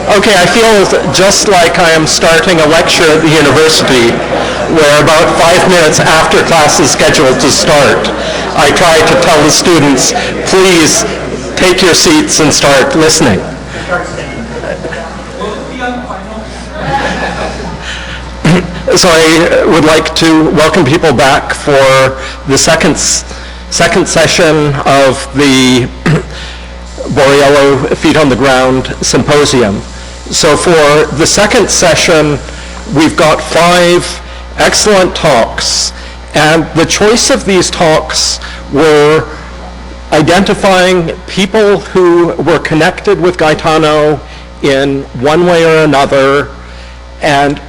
Okay, I feel just like I am starting a lecture at the university where about 5 minutes after class is scheduled to start, I try to tell the students, please take your seats and start listening. So I would like to welcome people back for the second session of the Borriello Feet on the Ground Symposium. So for the second session, we've got 5 excellent talks, and the choice of these talks were identifying people who were connected with Gaetano in one way or another, and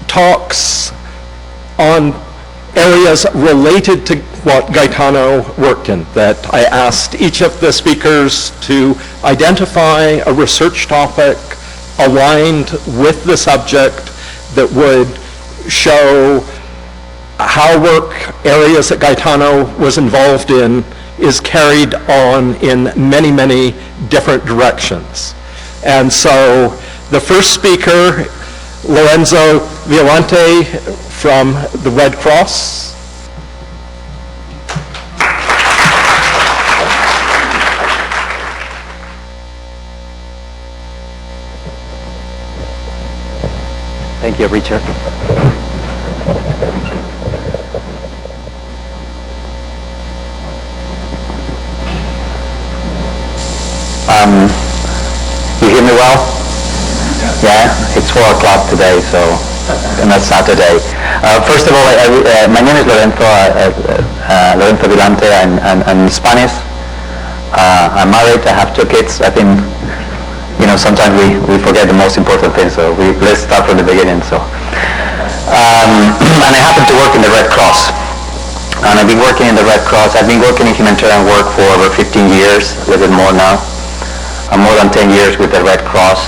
talks on areas related to what Gaetano worked in, that I asked each of the speakers to identify a research topic aligned with the subject that would show how work areas that Gaetano was involved in is carried on in many, many different directions. And so the first speaker, Lorenzo Violante from the Red Cross. Thank you, Richard. You hear me well? Yeah, it's 4 o'clock today, so, and that's Saturday. First of all, my name is Lorenzo Vilante. I'm Spanish. I'm married. I have 2 kids. I think, sometimes we forget the most important thing, so let's start from the beginning. So, and I happen to work in the Red Cross. And I've been working in the Red Cross. I've been working in humanitarian work for over 15 years, a little bit more now. I'm more than 10 years with the Red Cross.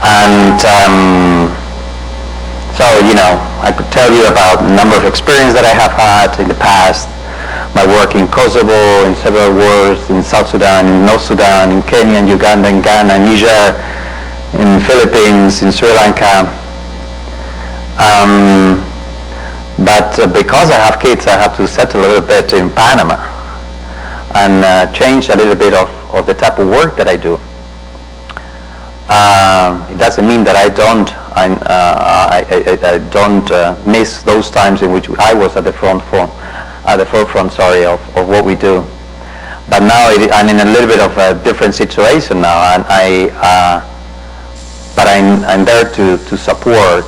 And so, I could tell you about a number of experiences that I have had in the past. My work in Kosovo, in several wars, in South Sudan, in North Sudan, in Kenya, in Uganda, in Ghana, Niger, in Philippines, in Sri Lanka. But because I have kids, I have to settle a little bit in Panama and change a little bit of the type of work that I do. It doesn't mean that I don't miss those times in which I was at the forefront, of what we do. But now I'm in a little bit of a different situation now, and I'm there to support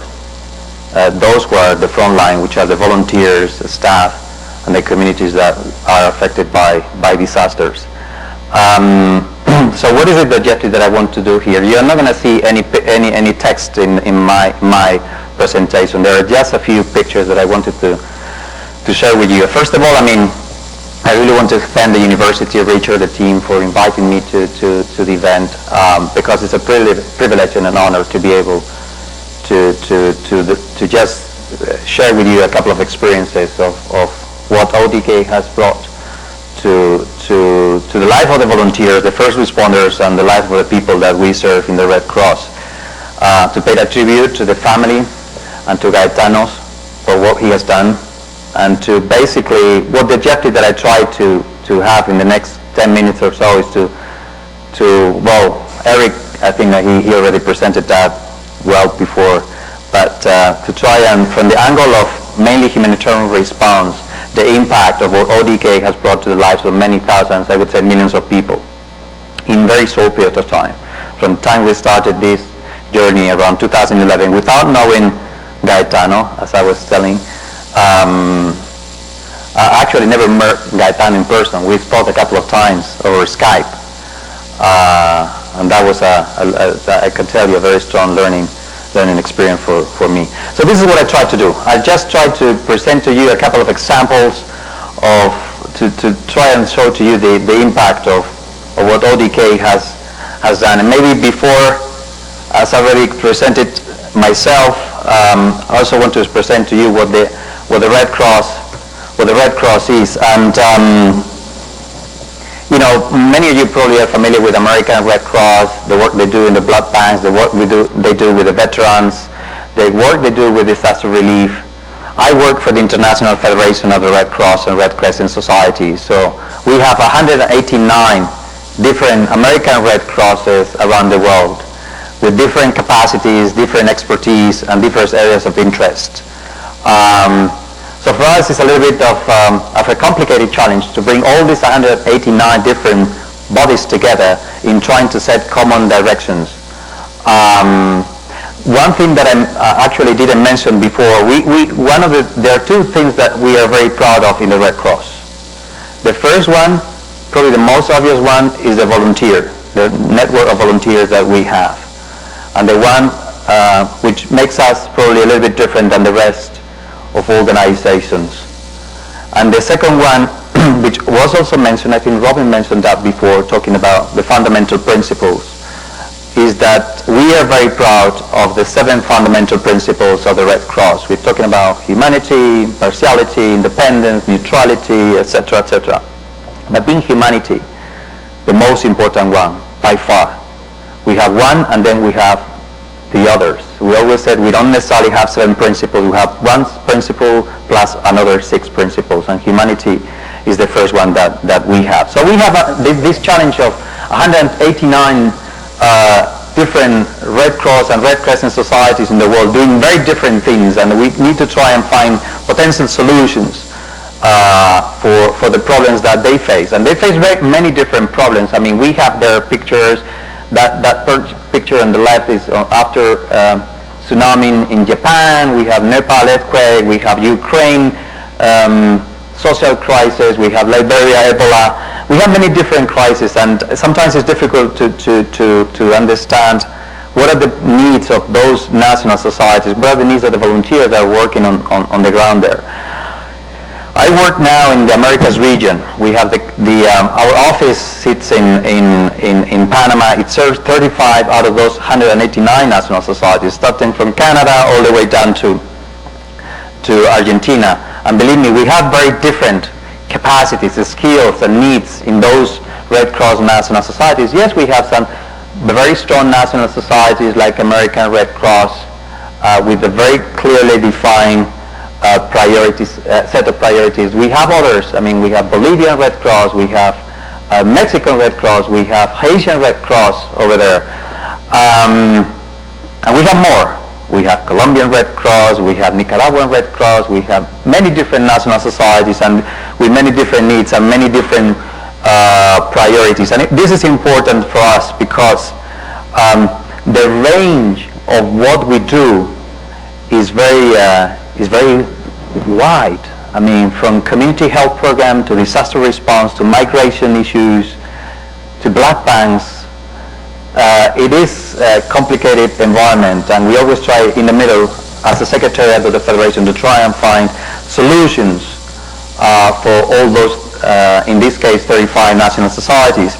those who are at the front line, which are the volunteers, the staff, and the communities that are affected by disasters. So what is it the objective that I want to do here? You're not going to see any text in my presentation. There are just a few pictures that I wanted to share with you. First of all, I really want to thank the University of Richard, the team, for inviting me to the event, because it's a privilege and an honor to be able to just share with you a couple of experiences of what ODK has brought to the life of the volunteers, the first responders, and the life of the people that we serve in the Red Cross. To pay a tribute to the family and to Gaetano for what he has done, and to basically, what the objective that I try to have in the next 10 minutes or so is well, Eric, I think that he already presented that well before, but to try and, from the angle of mainly humanitarian response, the impact of what ODK has brought to the lives of many thousands, I would say millions of people, in very short period of time. From the time we started this journey around 2011, without knowing Gaetano, as I was telling, I actually never met Gaetano in person. We spoke a couple of times over Skype, and that was I can tell you, a very strong learning experience for me. So this is what I tried to do. I just tried to present to you a couple of examples to try and show to you the impact of what ODK has done. And maybe before, as I already presented myself, I also want to present to you what the Red Cross is. And You know, many of you probably are familiar with American Red Cross, the work they do in the blood banks, the work they do with the veterans, the work they do with disaster relief. I work for the International Federation of the Red Cross and Red Crescent Societies. So we have 189 different American Red Crosses around the world with different capacities, different expertise, and different areas of interest. So for us, it's a little bit of a complicated challenge to bring all these 189 different bodies together in trying to set common directions. One thing that I actually didn't mention before, there are two things that we are very proud of in the Red Cross. The first one, probably the most obvious one, is the volunteer, the network of volunteers that we have. And the one which makes us probably a little bit different than the rest of organizations. And the second one, which was also mentioned, I think Robin mentioned that before, talking about the fundamental principles, is that we are very proud of the 7 fundamental principles of the Red Cross. We're talking about humanity, impartiality, independence, neutrality, etc., etc. But being humanity, the most important one, by far. We have one, and then we have the others. We always said we don't necessarily have 7 principles. We have one principle plus another 6 principles, and humanity is the first one that we have. So we have this challenge of 189 different Red Cross and Red Crescent societies in the world doing very different things, and we need to try and find potential solutions for the problems that they face. And they face very many different problems. I mean, we have their pictures. That picture on the left is after tsunami in Japan. We have Nepal earthquake. We have Ukraine social crisis. We have Liberia Ebola. We have many different crises, and sometimes it's difficult to understand what are the needs of those national societies, what are the needs of the volunteers that are working on the ground there. I work now in the Americas region. We have our office sits in Panama. It serves 35 out of those 189 national societies, starting from Canada all the way down to Argentina. And believe me, we have very different capacities, skills, and needs in those Red Cross national societies. Yes, we have some very strong national societies like American Red Cross with a very clearly defined set of priorities. We have others. I mean, we have Bolivian Red Cross, we have Mexican Red Cross, we have Haitian Red Cross over there, and we have more. We have Colombian Red Cross, we have Nicaraguan Red Cross, we have many different national societies and with many different needs and many different priorities. And this is important for us because the range of what we do is very wide. I mean, from community health program to disaster response to migration issues to blood banks. It is a complicated environment, and we always try in the middle as the Secretariat of the Federation to try and find solutions for all those, in this case, 35 national societies.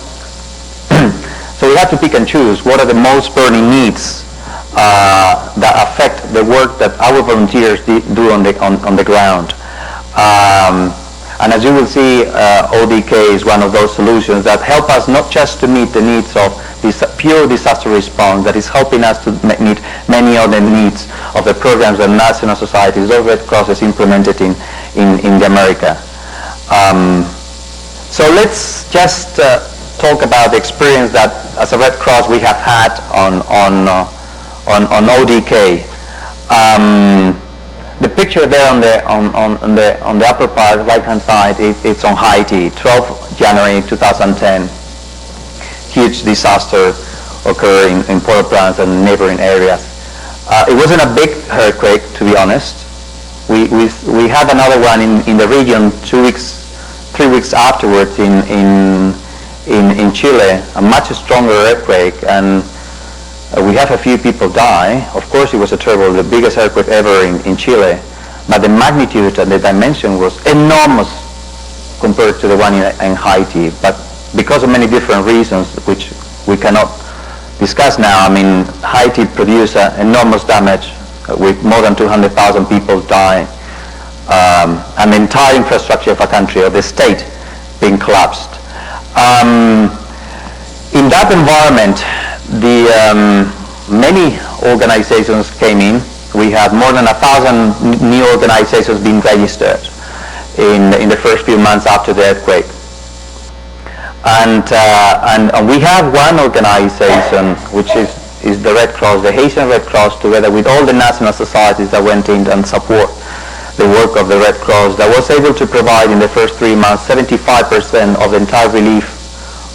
So we have to pick and choose what are the most burning needs that affect the work that our volunteers do on the ground. And as you will see, ODK is one of those solutions that help us not just to meet the needs of this pure disaster response, that is helping us to meet many other needs of the programs that national societies or Red Cross is implemented in the America. So let's just talk about the experience that as a Red Cross we have had on ODK. The picture there on the upper part, right-hand side, it's on Haiti, 12 January 2010. Huge disaster occurred in Port-au-Prince and neighboring areas. It wasn't a big earthquake, to be honest. We had another one in the region 3 weeks afterwards in Chile, a much stronger earthquake, and we have a few people die. Of course, it was the biggest earthquake ever in Chile, but the magnitude and the dimension was enormous compared to the one in Haiti. But because of many different reasons, which we cannot discuss now, I mean, Haiti produced enormous damage with more than 200,000 people dying, and the entire infrastructure of a country, of the state, being collapsed. In that environment, many organizations came in. We had more than 1,000 new organizations being registered in the first few months after the earthquake. And we have one organization, which is the Red Cross, the Haitian Red Cross, together with all the national societies that went in and support the work of the Red Cross, that was able to provide in the first 3 months 75% of the entire relief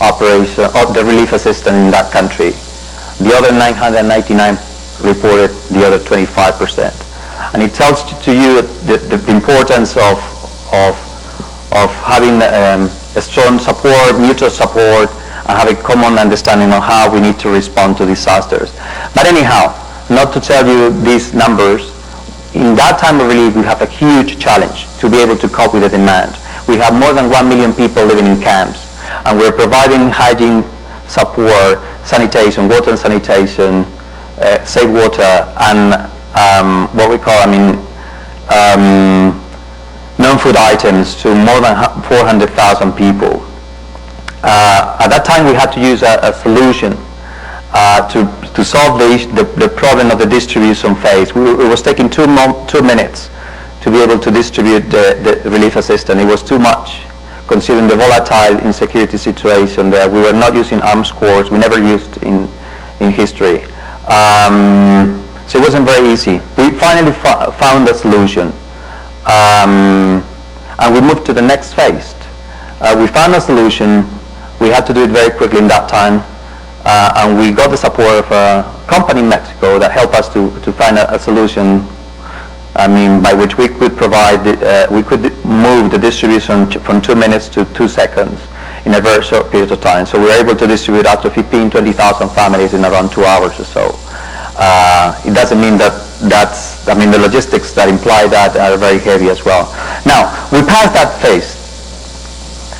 operation, of the relief assistance in that country. The other 999 reported the other 25%. And it tells to you the importance of having a strong support, mutual support, and having common understanding of how we need to respond to disasters. But anyhow, not to tell you these numbers, in that time of relief we have a huge challenge to be able to cope with the demand. We have more than 1 million people living in camps, and we're providing hygiene support, sanitation, water and sanitation, safe water, and what we call, non-food items to more than 400,000 people. At that time we had to use a solution to solve the problem of the distribution phase. It was taking 2 minutes to be able to distribute the relief assistance. It was too much, considering the volatile insecurity situation there. We were not using arms corps. We never used in history. So it wasn't very easy. We finally found a solution. And we moved to the next phase. We found a solution. We had to do it very quickly in that time. And we got the support of a company in Mexico that helped us to find a solution, by which we could provide, we could move the distribution from 2 minutes to 2 seconds in a very short period of time. So we were able to distribute up to 15,000, 20,000 families in around 2 hours or so. It doesn't mean the logistics that imply that are very heavy as well. Now, we passed that phase,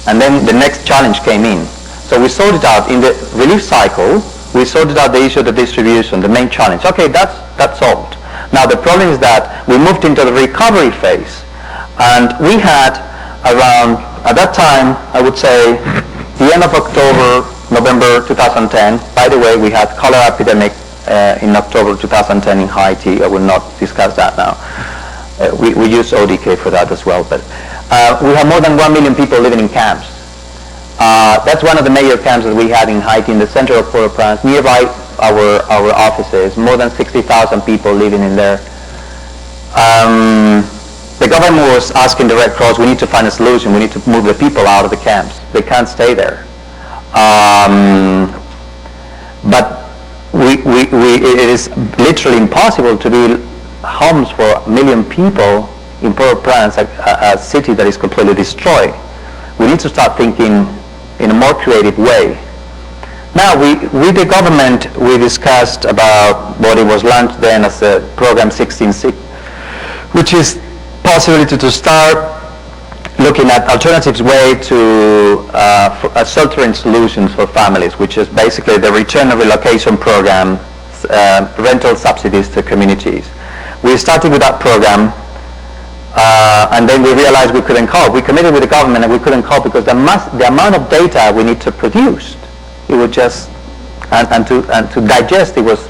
and then the next challenge came in. So we sorted out, in the relief cycle, we sorted out the issue of the distribution, the main challenge. Okay, that's solved. Now the problem is that we moved into the recovery phase, and we had around, at that time, I would say, the end of October, November 2010. By the way, we had cholera epidemic in October 2010 in Haiti. I will not discuss that now. We use ODK for that as well. But we have more than 1 million people living in camps. That's one of the major camps that we had in Haiti, in the center of Port-au-Prince, nearby our offices. More than 60,000 people living in there. The government was asking the Red Cross, we need to find a solution. We need to move the people out of the camps. They can't stay there. But it is literally impossible to build homes for 1 million people in Port-au-Prince, a city that is completely destroyed. We need to start thinking in a more creative way. Now, with the government, we discussed about what it was launched then as a program 16, which is possibility to start looking at alternative way to sheltering solutions for families, which is basically the return and relocation program, rental subsidies to communities. We started with that program, and then we realized we couldn't cope. We committed with the government and we couldn't cope because the amount of data we need to produce, it was just, and to digest, it was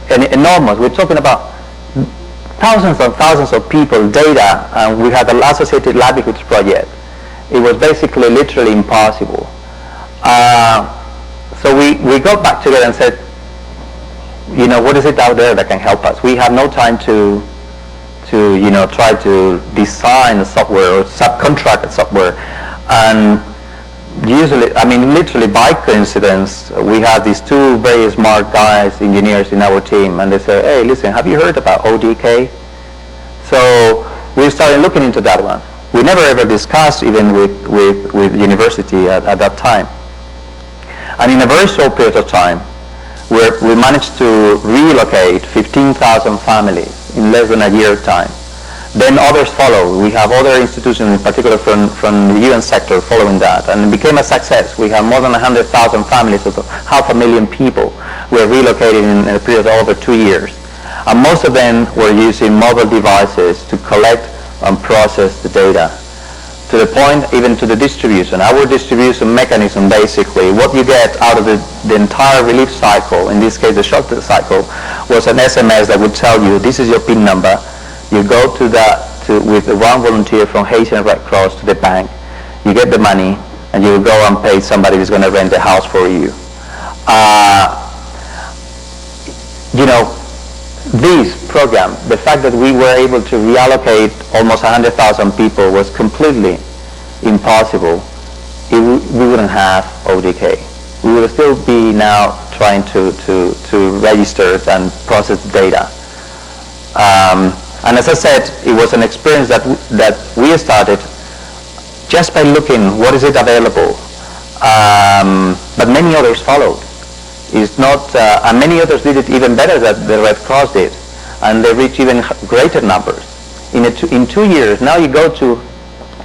enormous. We're talking about thousands and thousands of people, data, and we had the Associated Livelihoods Project. It was basically literally impossible. So we got back together and said, what is it out there that can help us? We have no time to try to design a software or subcontract a software. And usually, literally by coincidence, we had these 2 very smart guys, engineers in our team, and they say, hey, listen, have you heard about ODK? So we started looking into that one. We never ever discussed even with university at that time. And in a very short period of time, we managed to relocate 15,000 families in less than a year time. Then others followed. We have other institutions, in particular from the UN sector, following that, and it became a success. We have more than 100,000 families, so 500,000 people were relocated in a period of over 2 years. And most of them were using mobile devices to collect and process the data, to the point even to the distribution. Our distribution mechanism, basically, what you get out of the entire relief cycle, in this case the shelter cycle, was an SMS that would tell you, this is your PIN number. You go to with one volunteer from Haitian Red Cross to the bank, you get the money, and you go and pay somebody who's going to rent a house for you. This program, the fact that we were able to reallocate almost 100,000 people was completely impossible. We wouldn't have ODK. We would still be now trying to register and process data. And as I said, it was an experience that we started just by looking what is it available. But many others followed. It's not, and many others did it even better than the Red Cross did, and they reached even greater numbers. In 2 years, now you go to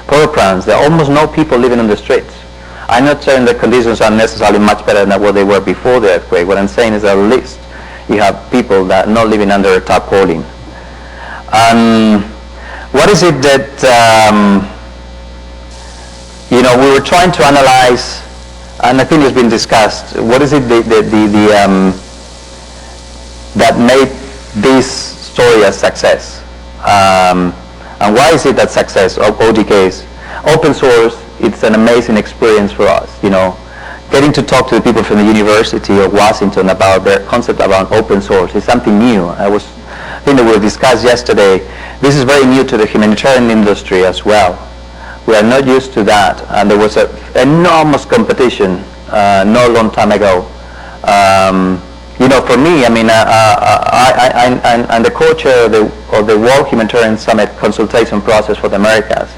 Port-au-Prince, there are almost no people living on the streets. I'm not saying the conditions are necessarily much better than what they were before the earthquake. What I'm saying is at least you have people that are not living under a tarpaulin. What is it that, we were trying to analyze, and I think it's been discussed, what is it that made this story a success? And why is it that success of ODKs? Open source, it's an amazing experience for us, Getting to talk to the people from the University of Washington about their concept around open source is something new. I think that we discussed yesterday, this is very new to the humanitarian industry as well. We are not used to that, and there was an enormous competition not a long time ago. For me, I'm the co-chair of the World Humanitarian Summit consultation process for the Americas,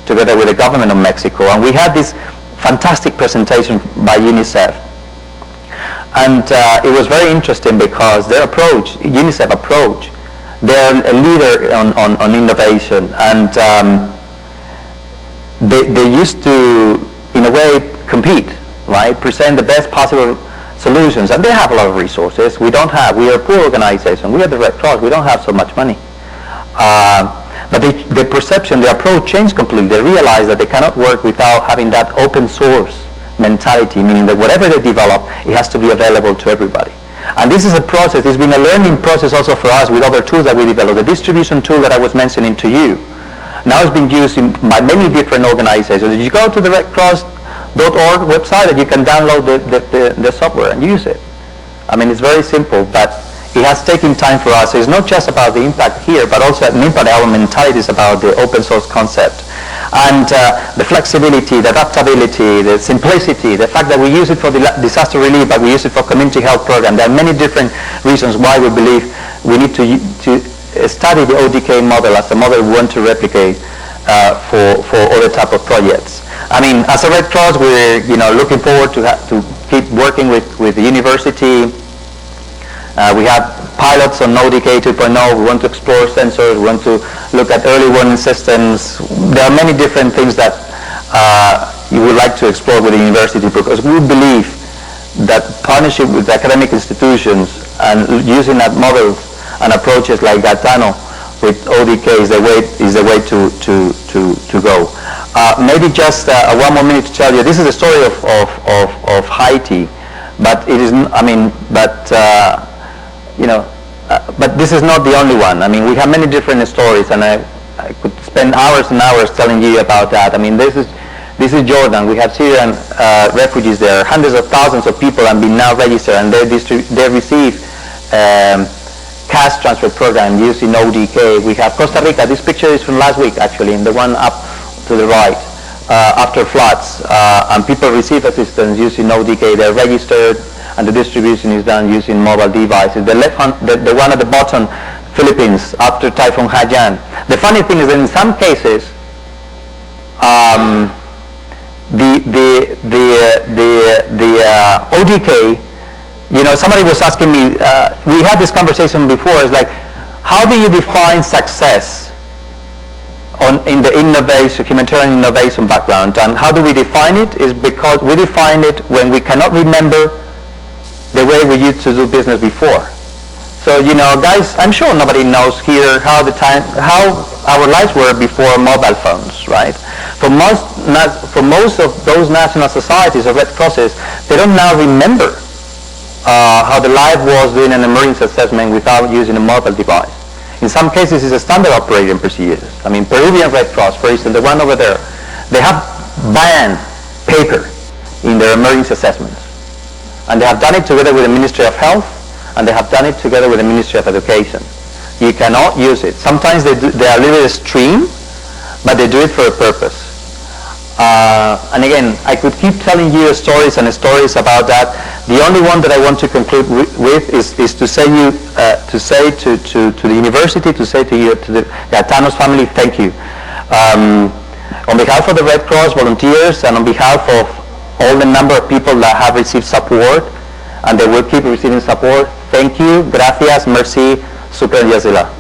together with the government of Mexico, and we had this fantastic presentation by UNICEF. And it was very interesting because their approach, UNICEF approach, they're a leader on innovation, and they used to, in a way, compete, right? Present the best possible solutions, and they have a lot of resources. We don't have. We are a poor organization. We are the Red Cross. We don't have so much money. But the perception, the approach changed completely. They realized that they cannot work without having that open source mentality, meaning that whatever they develop, it has to be available to everybody. And this is a process. It's been a learning process also for us with other tools that we developed. The distribution tool that I was mentioning to you, now it's been used by many different organizations. You go to the redcross.org website and you can download the software and use it. It's very simple, but it has taken time for us. It's not just about the impact here, but also an impact our mentality is about the open source concept. And the flexibility, the adaptability, the simplicity, the fact that we use it for disaster relief, but we use it for community health program. There are many different reasons why we believe we need to study the ODK model as a model we want to replicate for other type of projects. As a Red Cross, we're looking forward to keep working with the university. We have pilots on ODK 2.0. We want to explore sensors. We want to look at early warning systems. There are many different things that you would like to explore with the university, because we believe that partnership with academic institutions and using that model and approaches like Gaetano with ODK is the way to go. Maybe just one more minute to tell you. This is a story of Haiti, but it is. But this is not the only one. We have many different stories, and I could spend hours and hours telling you about that. This is Jordan. We have Syrian refugees there. Hundreds of thousands of people have been now registered, and they receive cash transfer program using ODK. We have Costa Rica. This picture is from last week, actually, and the one up to the right, after floods, and people receive assistance using ODK. They're registered, and the distribution is done using mobile devices. The one at the bottom, Philippines, after Typhoon Haiyan. The funny thing is that in some cases, the ODK, somebody was asking me, we had this conversation before, it's like, how do you define success in the innovation, humanitarian innovation background? And how do we define it? Is because we define it when we cannot remember the way we used to do business before. So, guys, I'm sure nobody knows here how our lives were before mobile phones, right? For most of those national societies or Red Crosses, they don't now remember how the life was doing an emergency assessment without using a mobile device. In some cases, it's a standard operating procedure. I mean, Peruvian Red Cross, for instance, the one over there, they have banned paper in their emergency assessments. And they have done it together with the Ministry of Health, and they have done it together with the Ministry of Education. You cannot use it. Sometimes they are a little extreme, but they do it for a purpose. And again, I could keep telling you stories and stories about that. The only one that I want to conclude with is to say to the university, to say to you, to the Gaetanos family, thank you. On behalf of the Red Cross volunteers and on behalf of all the number of people that have received support and they will keep receiving support, thank you, gracias, merci, super yazila.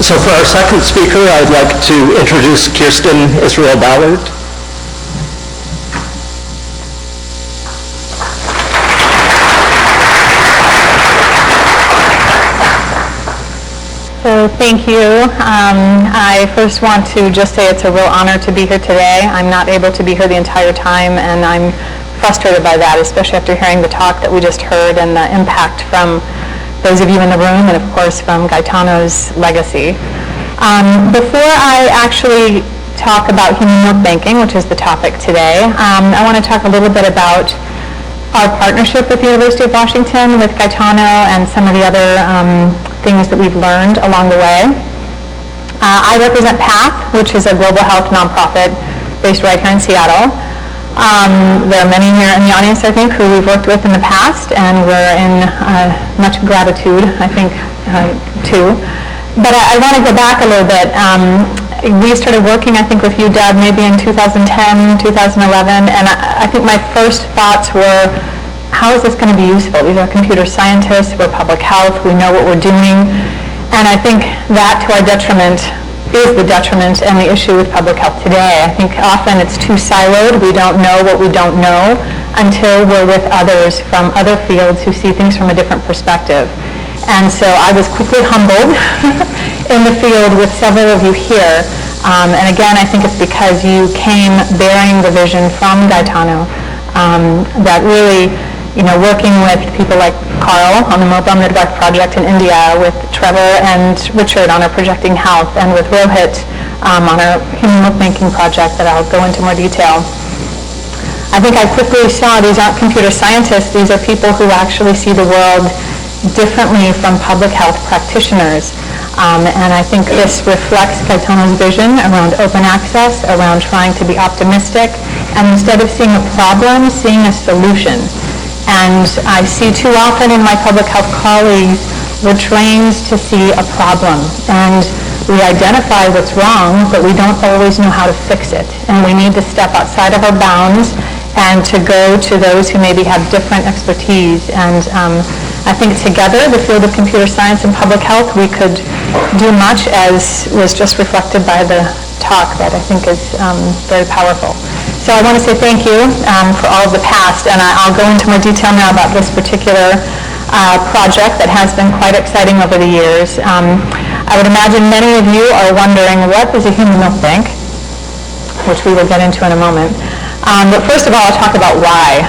So for our second speaker, I'd like to introduce Kirsten Israel Ballard. So thank you. I first want to just say it's a real honor to be here today. I'm not able to be here the entire time, and I'm frustrated by that, especially after hearing the talk that we just heard and the impact from those of you in the room, and of course from Gaetano's legacy. Before I actually talk about human milk banking, which is the topic today, I want to talk a little bit about our partnership with the University of Washington, with Gaetano, and some of the other things that we've learned along the way. I represent PATH, which is a global health nonprofit based right here in Seattle. There are many here in the audience, I think, who we've worked with in the past, and we're in much gratitude, I think, too. But I want to go back a little bit. We started working, I think, with you, Deb, maybe in 2010, 2011, and I think my first thoughts were, how is this going to be useful? These are computer scientists, we're public health, we know what we're doing, and I think that, to our detriment, is the detriment and the issue with public health today. I think often it's too siloed. We don't know what we don't know until we're with others from other fields who see things from a different perspective. And so I was quickly humbled in the field with several of you here. And again, I think it's because you came bearing the vision from Gaetano that really, working with people like Carl on the Mobile Midwife Project in India, with Trevor and Richard on our Projecting Health, and with Rohit on our Human Milk Banking Project that I'll go into more detail. I think I quickly saw these aren't computer scientists, these are people who actually see the world differently from public health practitioners. And I think this reflects Gaetano's vision around open access, around trying to be optimistic, and instead of seeing a problem, seeing a solution. And I see too often in my public health colleagues, we're trained to see a problem. And we identify what's wrong, but we don't always know how to fix it. And we need to step outside of our bounds and to go to those who maybe have different expertise. And I think together, the field of computer science and public health, we could do much, as was just reflected by the talk that I think is very powerful. So I want to say thank you for all of the past, and I'll go into more detail now about this particular project that has been quite exciting over the years. I would imagine many of you are wondering, what is a human milk bank? Which we will get into in a moment. But first of all, I'll talk about why.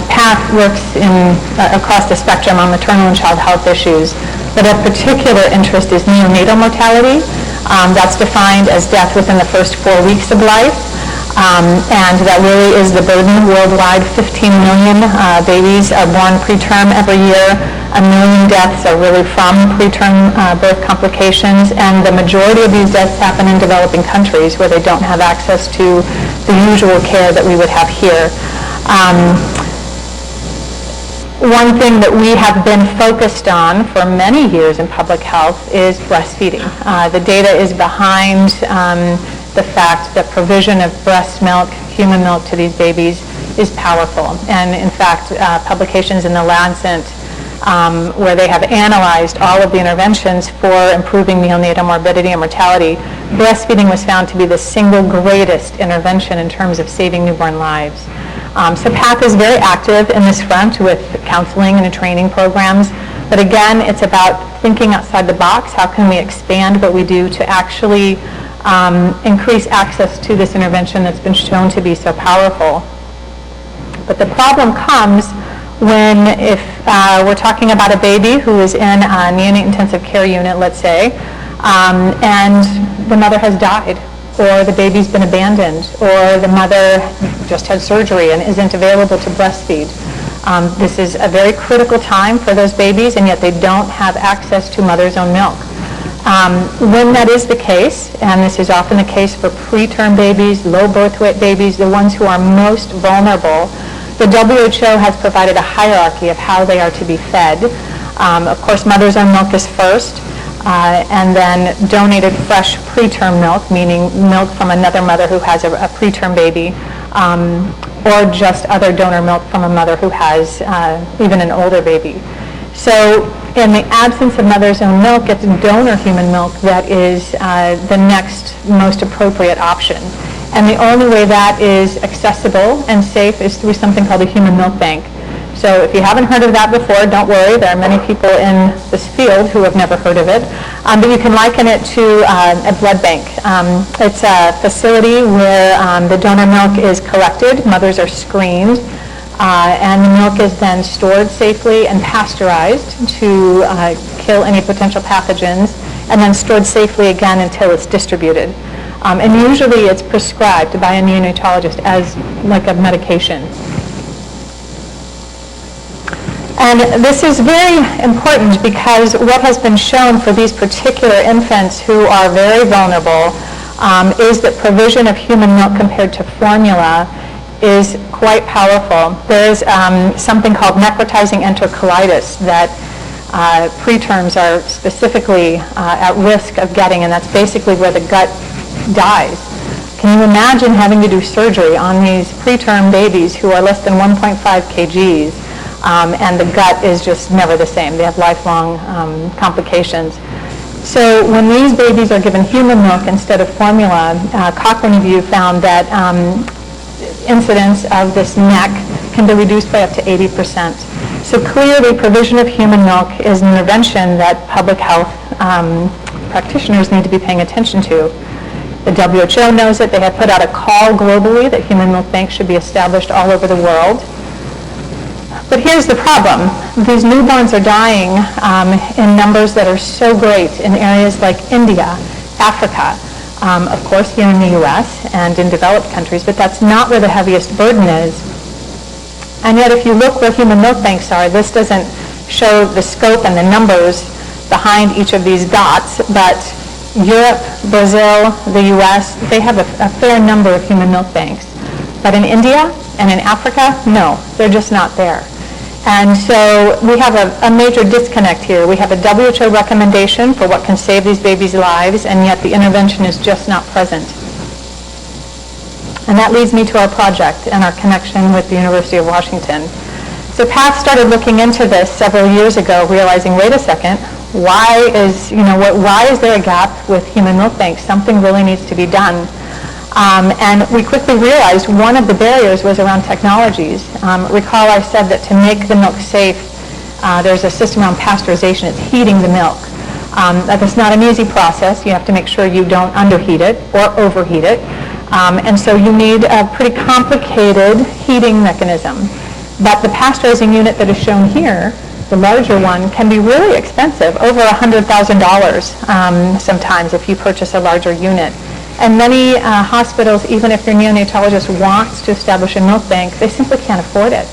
PATH works across the spectrum on maternal and child health issues, but of particular interest is neonatal mortality. That's defined as death within the first 4 weeks of life. And that really is the burden worldwide. 15 million babies are born preterm every year. 1 million deaths are really from preterm birth complications, and the majority of these deaths happen in developing countries where they don't have access to the usual care that we would have here. One thing that we have been focused on for many years in public health is breastfeeding. The data is behind the fact that provision of breast milk, human milk to these babies is powerful. And in fact, publications in the Lancet where they have analyzed all of the interventions for improving neonatal morbidity and mortality, breastfeeding was found to be the single greatest intervention in terms of saving newborn lives. So PATH is very active in this front with counseling and training programs. But again, it's about thinking outside the box. How can we expand what we do to actually increase access to this intervention that's been shown to be so powerful? But the problem comes when if we're talking about a baby who is in a neonate intensive care unit, let's say, and the mother has died, or the baby's been abandoned, or the mother just had surgery and isn't available to breastfeed. This is a very critical time for those babies, and yet they don't have access to mother's own milk. When that is the case, and this is often the case for preterm babies, low birth weight babies, the ones who are most vulnerable, the WHO has provided a hierarchy of how they are to be fed. Of course, mother's own milk is first, and then donated fresh preterm milk, meaning milk from another mother who has a preterm baby, or just other donor milk from a mother who has even an older baby. So in the absence of mother's own milk, it's donor human milk that is the next most appropriate option. And the only way that is accessible and safe is through something called a human milk bank. So if you haven't heard of that before, don't worry. There are many people in this field who have never heard of it. But you can liken it to a blood bank. It's a facility where the donor milk is collected, mothers are screened, and the milk is then stored safely and pasteurized to kill any potential pathogens, and then stored safely again until it's distributed. And usually it's prescribed by a neonatologist as like a medication. And this is very important because what has been shown for these particular infants who are very vulnerable is that provision of human milk compared to formula is quite powerful. There's something called necrotizing enterocolitis that preterms are specifically at risk of getting, and that's basically where the gut dies. Can you imagine having to do surgery on these preterm babies who are less than 1.5 kgs, and the gut is just never the same? They have lifelong complications. So when these babies are given human milk instead of formula, Cochrane Review found that incidence of this NEC can be reduced by up to 80%. So clearly, provision of human milk is an intervention that public health practitioners need to be paying attention to. The WHO knows it. They have put out a call globally that human milk banks should be established all over the world. But here's the problem. These newborns are dying in numbers that are so great in areas like India, Africa, of course here in the US and in developed countries, but that's not where the heaviest burden is. And yet if you look where human milk banks are, this doesn't show the scope and the numbers behind each of these dots, but Europe, Brazil, the US, they have a fair number of human milk banks. But in India and in Africa, no, they're just not there. And so we have a major disconnect here. We have a WHO recommendation for what can save these babies' lives, and yet the intervention is just not present. And that leads me to our project and our connection with the University of Washington. So PATH started looking into this several years ago, realizing, wait a second, why is there a gap with human milk banks? Something really needs to be done. And we quickly realized one of the barriers was around technologies. Recall I said that to make the milk safe, there's a system around pasteurization. It's heating the milk. That's not an easy process. You have to make sure you don't underheat it or overheat it. And so you need a pretty complicated heating mechanism. But the pasteurizing unit that is shown here, the larger one, can be really expensive, over $100,000 sometimes if you purchase a larger unit. And many hospitals, even if their neonatologist wants to establish a milk bank, they simply can't afford it.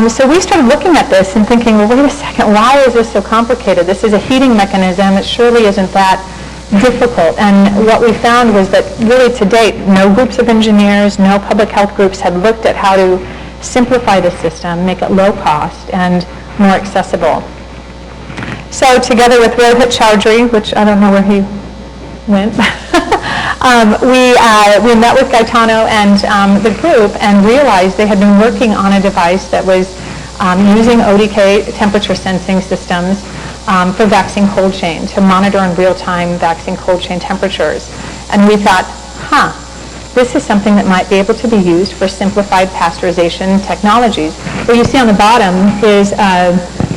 So we started looking at this and thinking, well, wait a second, why is this so complicated? This is a heating mechanism. It surely isn't that difficult. And what we found was that really to date, no groups of engineers, no public health groups had looked at how to simplify the system, make it low cost and more accessible. So together with Rohit Chaudhry, which I don't know where he went, we met with Gaetano and the group and realized they had been working on a device that was using ODK temperature sensing systems for vaccine cold chain to monitor in real time vaccine cold chain temperatures. And we thought, this is something that might be able to be used for simplified pasteurization technologies. What you see on the bottom is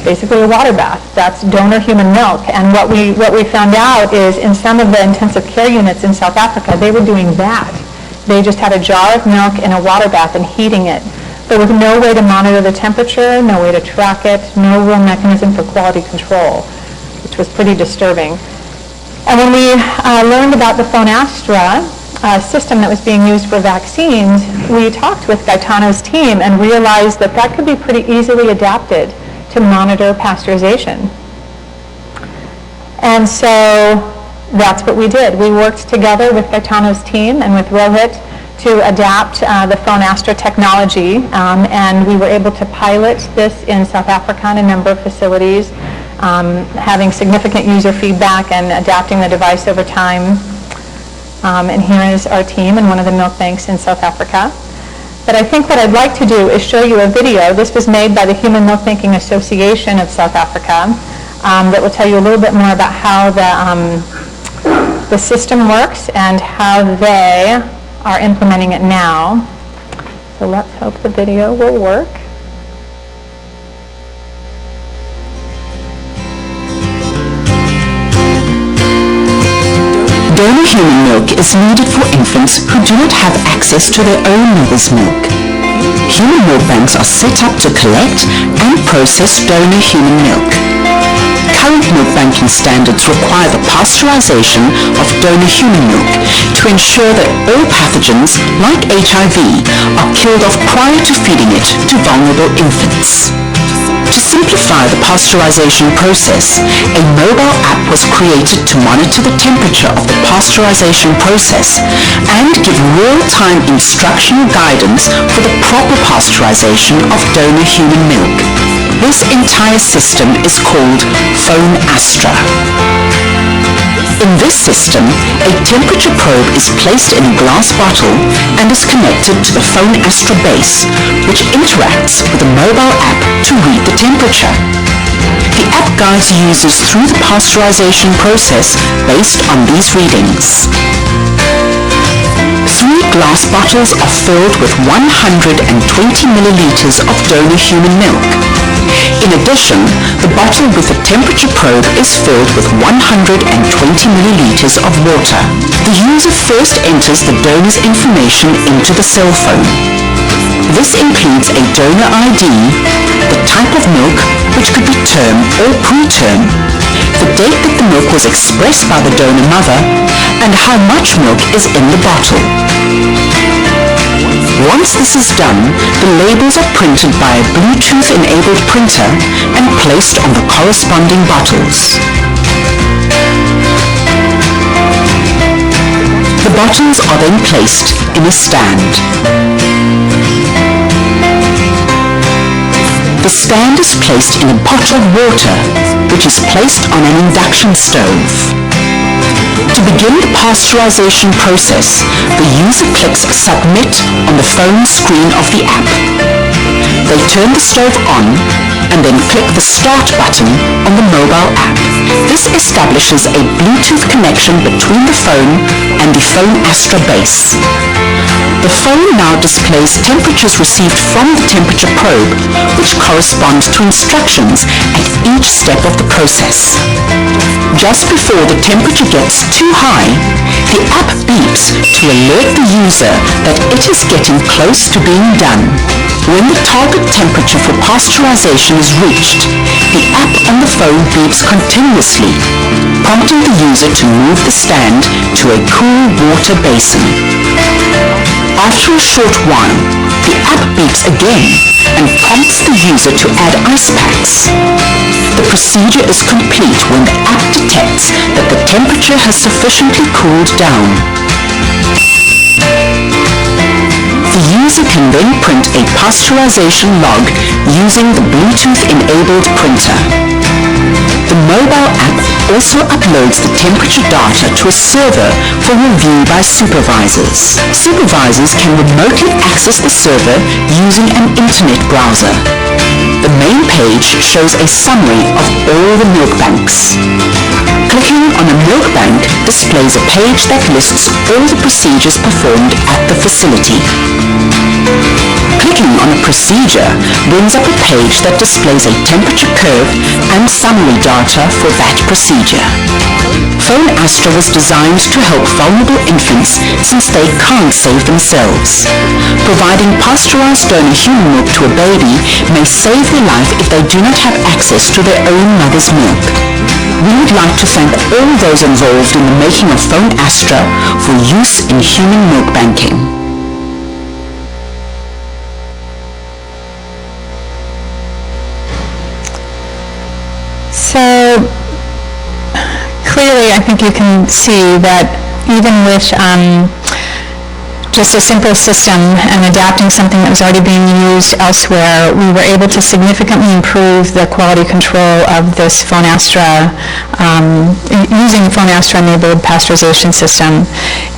basically a water bath. That's donor human milk. And what we found out is in some of the intensive care units in South Africa, they were doing that. They just had a jar of milk in a water bath and heating it. There was no way to monitor the temperature, no way to track it, no real mechanism for quality control, which was pretty disturbing. And when we learned about the PhoneAstra system that was being used for vaccines, we talked with Gaetano's team and realized that that could be pretty easily adapted to monitor pasteurization. And so that's what we did. We worked together with Gaetano's team and with Rohit to adapt the PhoneAstra technology, and we were able to pilot this in South Africa in a number of facilities, having significant user feedback and adapting the device over time. And here is our team in one of the milk banks in South Africa. But I think what I'd like to do is show you a video. This was made by the Human Milk Banking Association of South Africa that will tell you a little bit more about how the system works and how they are implementing it now. So let's hope the video will work. Donor human milk is needed for infants who do not have access to their own mother's milk. Human milk banks are set up to collect and process donor human milk. Current milk banking standards require the pasteurization of donor human milk to ensure that all pathogens, like HIV, are killed off prior to feeding it to vulnerable infants. To simplify the pasteurization process, a mobile app was created to monitor the temperature of the pasteurization process and give real-time instructional guidance for the proper pasteurization of donor human milk. This entire system is called PhoneAstra. In this system, a temperature probe is placed in a glass bottle and is connected to the PhoneAstra base, which interacts with the mobile app to read the temperature. The app guides users through the pasteurization process based on these readings. 3 glass bottles are filled with 120 milliliters of donor human milk. In addition, the bottle with the temperature probe is filled with 120 milliliters of water. The user first enters the donor's information into the cell phone. This includes a donor ID, the type of milk, which could be term or preterm, the date that the milk was expressed by the donor mother, and how much milk is in the bottle. Once this is done, the labels are printed by a Bluetooth-enabled printer and placed on the corresponding bottles. The bottles are then placed in a stand. The stand is placed in a pot of water, which is placed on an induction stove. To begin the pasteurization process, the user clicks Submit on the phone screen of the app. They turn the stove on and then click the Start button on the mobile app. This establishes a Bluetooth connection between the phone and the PhoneAstra base. The phone now displays temperatures received from the temperature probe, which correspond to instructions at each step of the process. Just before the temperature gets too high, the app beeps to alert the user that it is getting close to being done. When the target temperature for pasteurization is reached, the app on the phone beeps continuously, prompting the user to move the stand to a cool water basin. After a short while, the app beeps again and prompts the user to add ice packs. The procedure is complete when the app detects that the temperature has sufficiently cooled down. The user can then print a pasteurization log using the Bluetooth-enabled printer. The mobile app also uploads the temperature data to a server for review by supervisors. Supervisors can remotely access the server using an internet browser. The main page shows a summary of all the milk banks. Clicking on a milk bank displays a page that lists all the procedures performed at the facility. Clicking on a procedure brings up a page that displays a temperature curve and summary data for that procedure. Phone Astra was designed to help vulnerable infants since they can't save themselves. Providing pasteurized donor human milk to a baby may save their life if they do not have access to their own mother's milk. We would like to thank all those involved in the making of Phone Astra for use in human milk banking. So clearly, I think you can see that even with just a simple system and adapting something that was already being used elsewhere, we were able to significantly improve the quality control of this Phone Astra, using Phone Astra-enabled pasteurization system.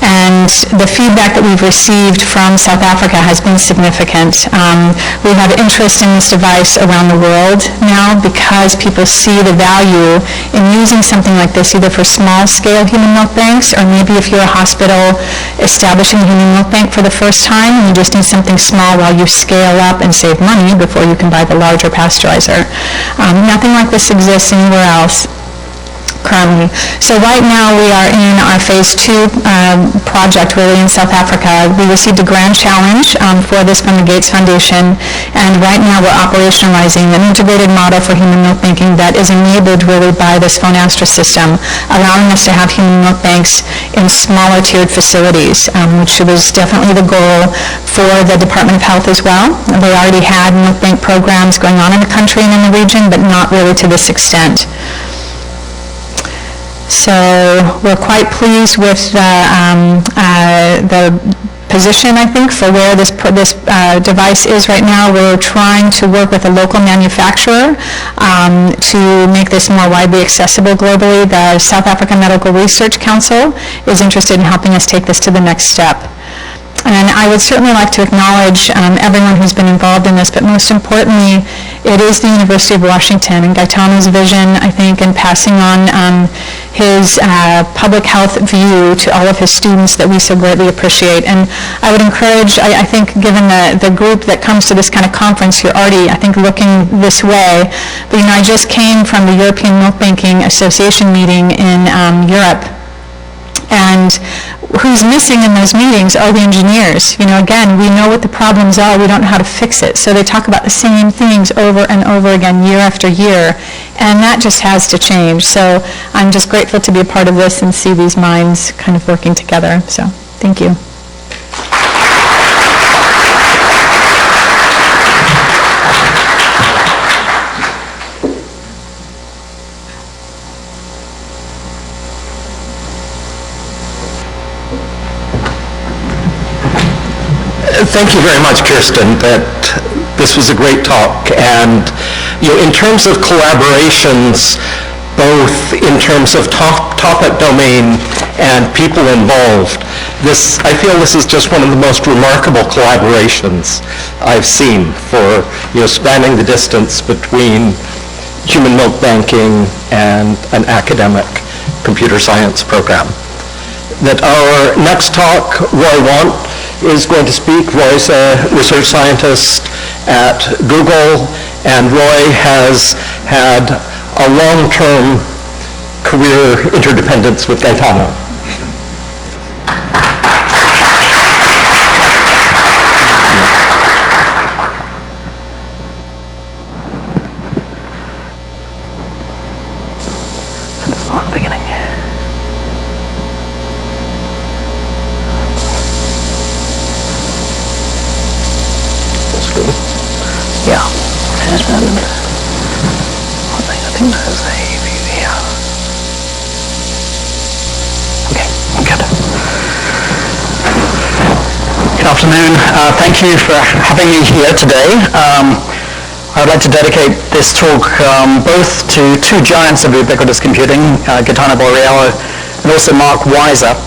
And the feedback that we've received from South Africa has been significant. We have interest in this device around the world now because people see the value in using something like this, either for small-scale human milk banks, or maybe if you're a hospital establishing a human milk bank for the first time, and you just need something small while you scale up and save money before you can buy the larger pasteurizer. Nothing like this exists anywhere else currently. So right now we are in our phase 2 project really in South Africa. We received a grand challenge for this from the Gates Foundation, and right now we're operationalizing an integrated model for human milk banking that is enabled really by this Phone Astra system, allowing us to have human milk banks in smaller tiered facilities, which was definitely the goal for the Department of Health as well. They already had milk bank programs going on in the country and in the region, but not really to this extent. So we're quite pleased with the position, I think, for where this device is right now. We're trying to work with a local manufacturer to make this more widely accessible globally. The South African Medical Research Council is interested in helping us take this to the next step. And I would certainly like to acknowledge everyone who's been involved in this, but most importantly, it is the University of Washington and Gaetano's vision, I think, in passing on his public health view to all of his students that we so greatly appreciate. And I would encourage, I think, given the group that comes to this kind of conference, you're already, I think, looking this way. But, you know, I just came from the European Milk Banking Association meeting in Europe. And who's missing in those meetings are the engineers. You know, again, we know what the problems are, we don't know how to fix it. So they talk about the same things over and over again, year after year, and that just has to change. So I'm just grateful to be a part of this and see these minds kind of working together. So thank you. Thank you very much, Kirsten. This was a great talk. And you know, in terms of collaborations, both in terms of topic domain and people involved, I feel this is just one of the most remarkable collaborations I've seen for, you know, spanning the distance between human milk banking and an academic computer science program. That our next talk, Roy Want, is going to speak. Roy's a research scientist at Google, and Roy has had a long-term career interdependence with Gaetano. Good afternoon. Thank you for having me here today. I'd like to dedicate this talk both to two giants of ubiquitous computing, Gaetano Borriello and also Mark Weiser.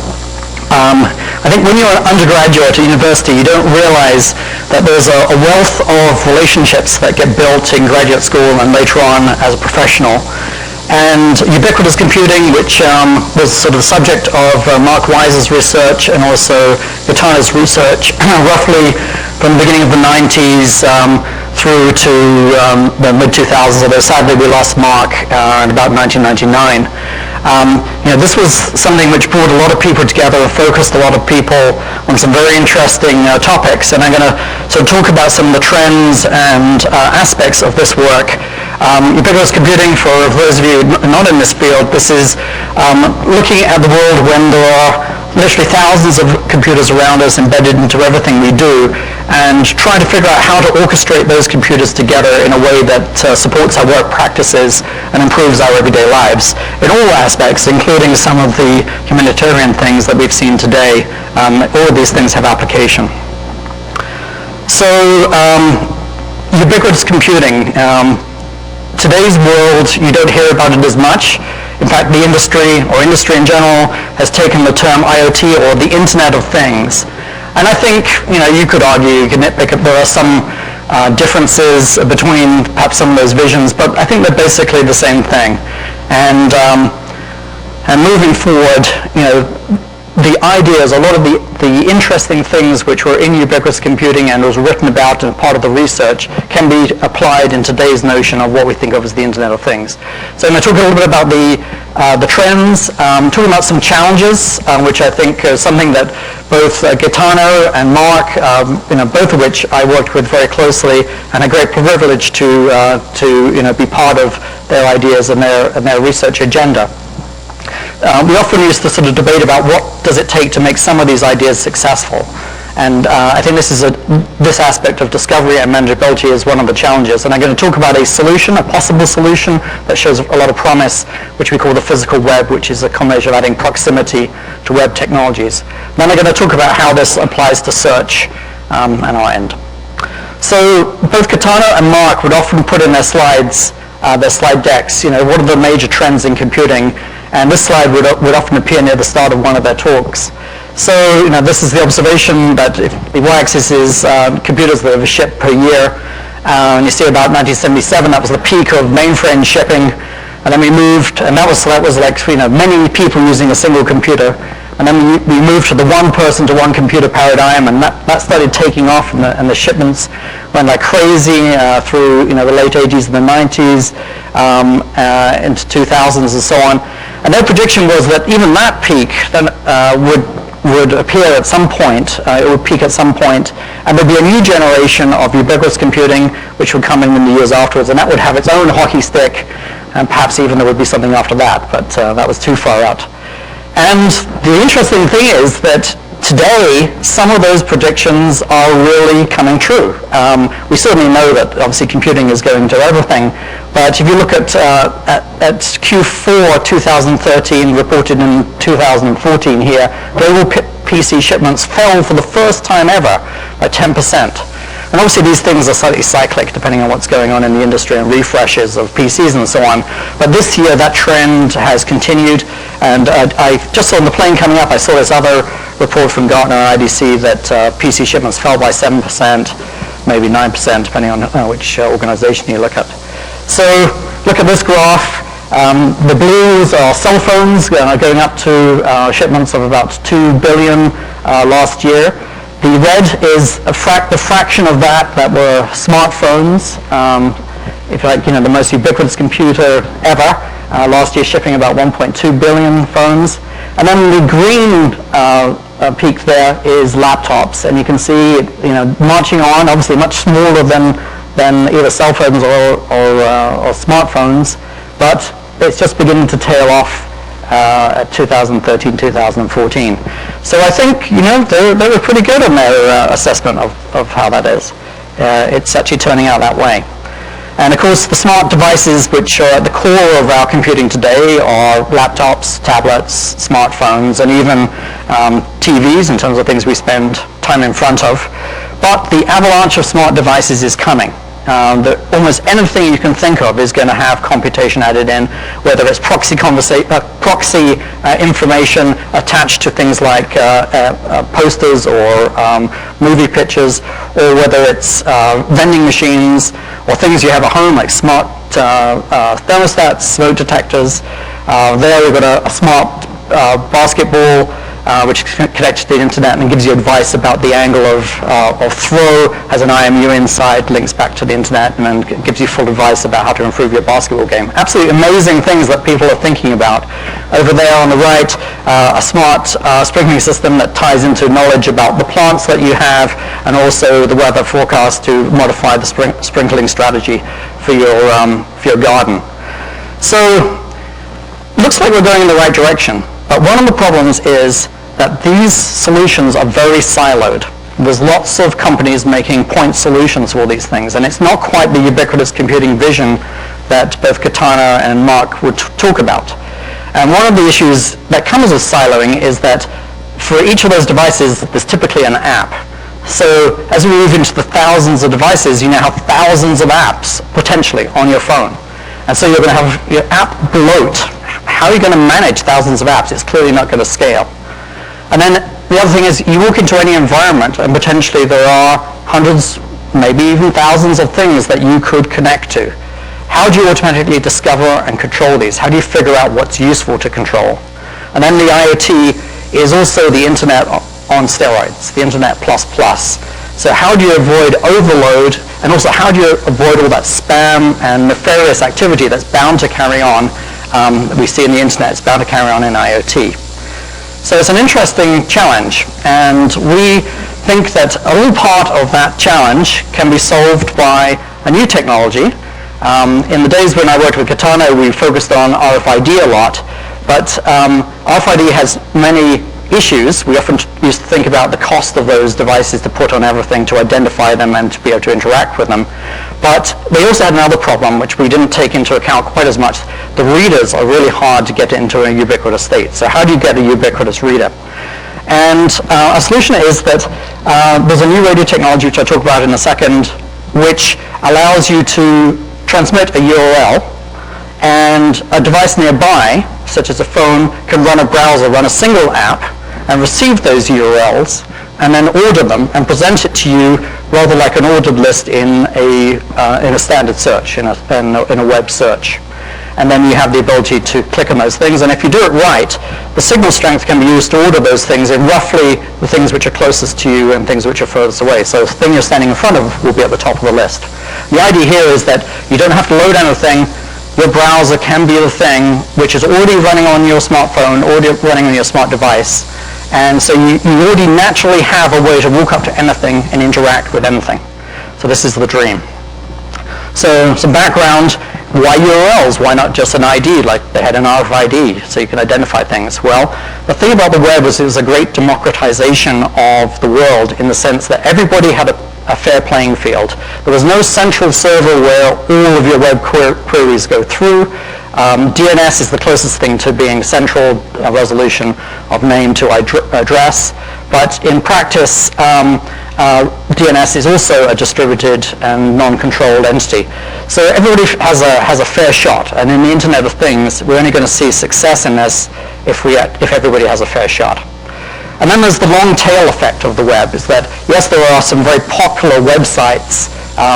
I think when you're an undergraduate at university, you don't realize that there's a wealth of relationships that get built in graduate school and later on as a professional. And ubiquitous computing, which was sort of the subject of Mark Weiser's research and also Gaetano's research, roughly from the beginning of the 90s through to the mid-2000s, although sadly we lost Mark in about 1999. This was something which brought a lot of people together and focused a lot of people on some very interesting topics, and I'm going to sort of talk about some of the trends and aspects of this work. Ubiquitous computing, for those of you not in this field, this is looking at the world when there are literally thousands of computers around us embedded into everything we do, and trying to figure out how to orchestrate those computers together in a way that supports our work practices and improves our everyday lives in all aspects, including some of the humanitarian things that we've seen today. All of these things have application. So, ubiquitous computing. Today's world, you don't hear about it as much. In fact, the industry, or industry in general, has taken the term IoT, or the Internet of Things. And I think, you could argue, you can nitpick, there are some differences between perhaps some of those visions, but I think they're basically the same thing. And moving forward, the ideas, a lot of the interesting things which were in ubiquitous computing and was written about and part of the research can be applied in today's notion of what we think of as the Internet of Things. So I'm going to talk a little bit about the trends, talking about some challenges, which I think is something that both Gaetano and Mark, both of which I worked with very closely, and a great privilege to be part of their ideas and their research agenda. We often used to sort of debate about what does it take to make some of these ideas successful. And I think this aspect of discovery and manageability is one of the challenges. And I'm going to talk about a solution, a possible solution that shows a lot of promise, which we call the physical web, which is a combination of adding proximity to web technologies. Then I'm going to talk about how this applies to search and our end. So both Gaetano and Mark would often put in their slide decks, what are the major trends in computing? And this slide would often appear near the start of one of their talks. So, this is the observation that if the y-axis is computers that are shipped per year, and you see about 1977, that was the peak of mainframe shipping, and then we moved, and that was like many people using a single computer, and then we moved to the one person to one computer paradigm, and that started taking off, and the shipments went like crazy through the late 80s and the 90s, into 2000s and so on. And their prediction was that even that peak then would appear at some point, it would peak at some point, and there'd be a new generation of ubiquitous computing which would come in the years afterwards, and that would have its own hockey stick, and perhaps even there would be something after that, but that was too far out. And the interesting thing is that today, some of those predictions are really coming true. We certainly know that obviously computing is going to everything, but if you look at Q4 2013 reported in 2014 here, global PC shipments fell for the first time ever by 10%. And obviously these things are slightly cyclic depending on what's going on in the industry and refreshes of PCs and so on. But this year that trend has continued, and I just saw on the plane coming up, I saw this other report from Gartner and IDC that PC shipments fell by 7%, maybe 9%, depending on which organization you look at. So look at this graph. The blues are cell phones going up to shipments of about 2 billion last year. The red is the fraction of that were smartphones. If you like, the most ubiquitous computer ever. Last year shipping about 1.2 billion phones. And then the green peak there is laptops, and you can see it, marching on, obviously much smaller than either cell phones or smartphones, but it's just beginning to tail off at 2013, 2014. So I think, they were pretty good in their assessment of how that is. It's actually turning out that way. And of course, the smart devices which are at the core of our computing today are laptops, tablets, smartphones, and even TVs in terms of things we spend time in front of. But the avalanche of smart devices is coming. Almost anything you can think of is going to have computation added in, whether it's proxy information attached to things like posters or movie pictures, or whether it's vending machines or things you have at home like smart thermostats, smoke detectors. There we've got a smart basketball which is connected to the internet and gives you advice about the angle of throw, has an IMU inside, links back to the internet, and then gives you full advice about how to improve your basketball game. Absolutely amazing things that people are thinking about. Over there on the right, a smart sprinkling system that ties into knowledge about the plants that you have, and also the weather forecast to modify the sprinkling strategy for your garden. So, looks like we're going in the right direction. But one of the problems is that these solutions are very siloed. There's lots of companies making point solutions for all these things, and it's not quite the ubiquitous computing vision that both Katana and Mark would talk about. And one of the issues that comes with siloing is that for each of those devices, there's typically an app. So as we move into the thousands of devices, you now have thousands of apps potentially on your phone. And so you're going to have your app bloat. How are you going to manage thousands of apps? It's clearly not going to scale. And then the other thing is you walk into any environment and potentially there are hundreds, maybe even thousands of things that you could connect to. How do you automatically discover and control these? How do you figure out what's useful to control? And then the IoT is also the internet on steroids, the internet plus plus. So how do you avoid overload, and also how do you avoid all that spam and nefarious activity that's bound to carry on that we see in the internet, it's bound to carry on in IoT. So it's an interesting challenge, and we think that a little part of that challenge can be solved by a new technology. In the days when I worked with Katana, we focused on RFID a lot, but RFID has many issues. We often used to think about the cost of those devices to put on everything to identify them and to be able to interact with them. But they also had another problem which we didn't take into account quite as much. The readers are really hard to get into a ubiquitous state. So how do you get a ubiquitous reader? And our solution is that there's a new radio technology which I'll talk about in a second, which allows you to transmit a URL, and a device nearby, such as a phone, can run a browser, run a single app, and receive those URLs, and then order them and present it to you rather like an ordered list in a standard search, in a web search. And then you have the ability to click on those things, and if you do it right, the signal strength can be used to order those things in roughly the things which are closest to you and things which are furthest away. So the thing you're standing in front of will be at the top of the list. The idea here is that you don't have to load anything. Your browser can be the thing which is already running on your smartphone, already running on your smart device, and so you already naturally have a way to walk up to anything and interact with anything. So this is the dream. So some background, why URLs? Why not just an ID like they had an RFID so you can identify things? Well, the thing about the web was it was a great democratization of the world in the sense that everybody had a fair playing field. There was no central server where all of your web queries go through. DNS is the closest thing to being central resolution of name to address, but in practice, DNS is also a distributed and non-controlled entity. So everybody has a fair shot, and in the Internet of Things, we're only going to see success in this if everybody has a fair shot. And then there's the long tail effect of the web, is that, yes, there are some very popular websites,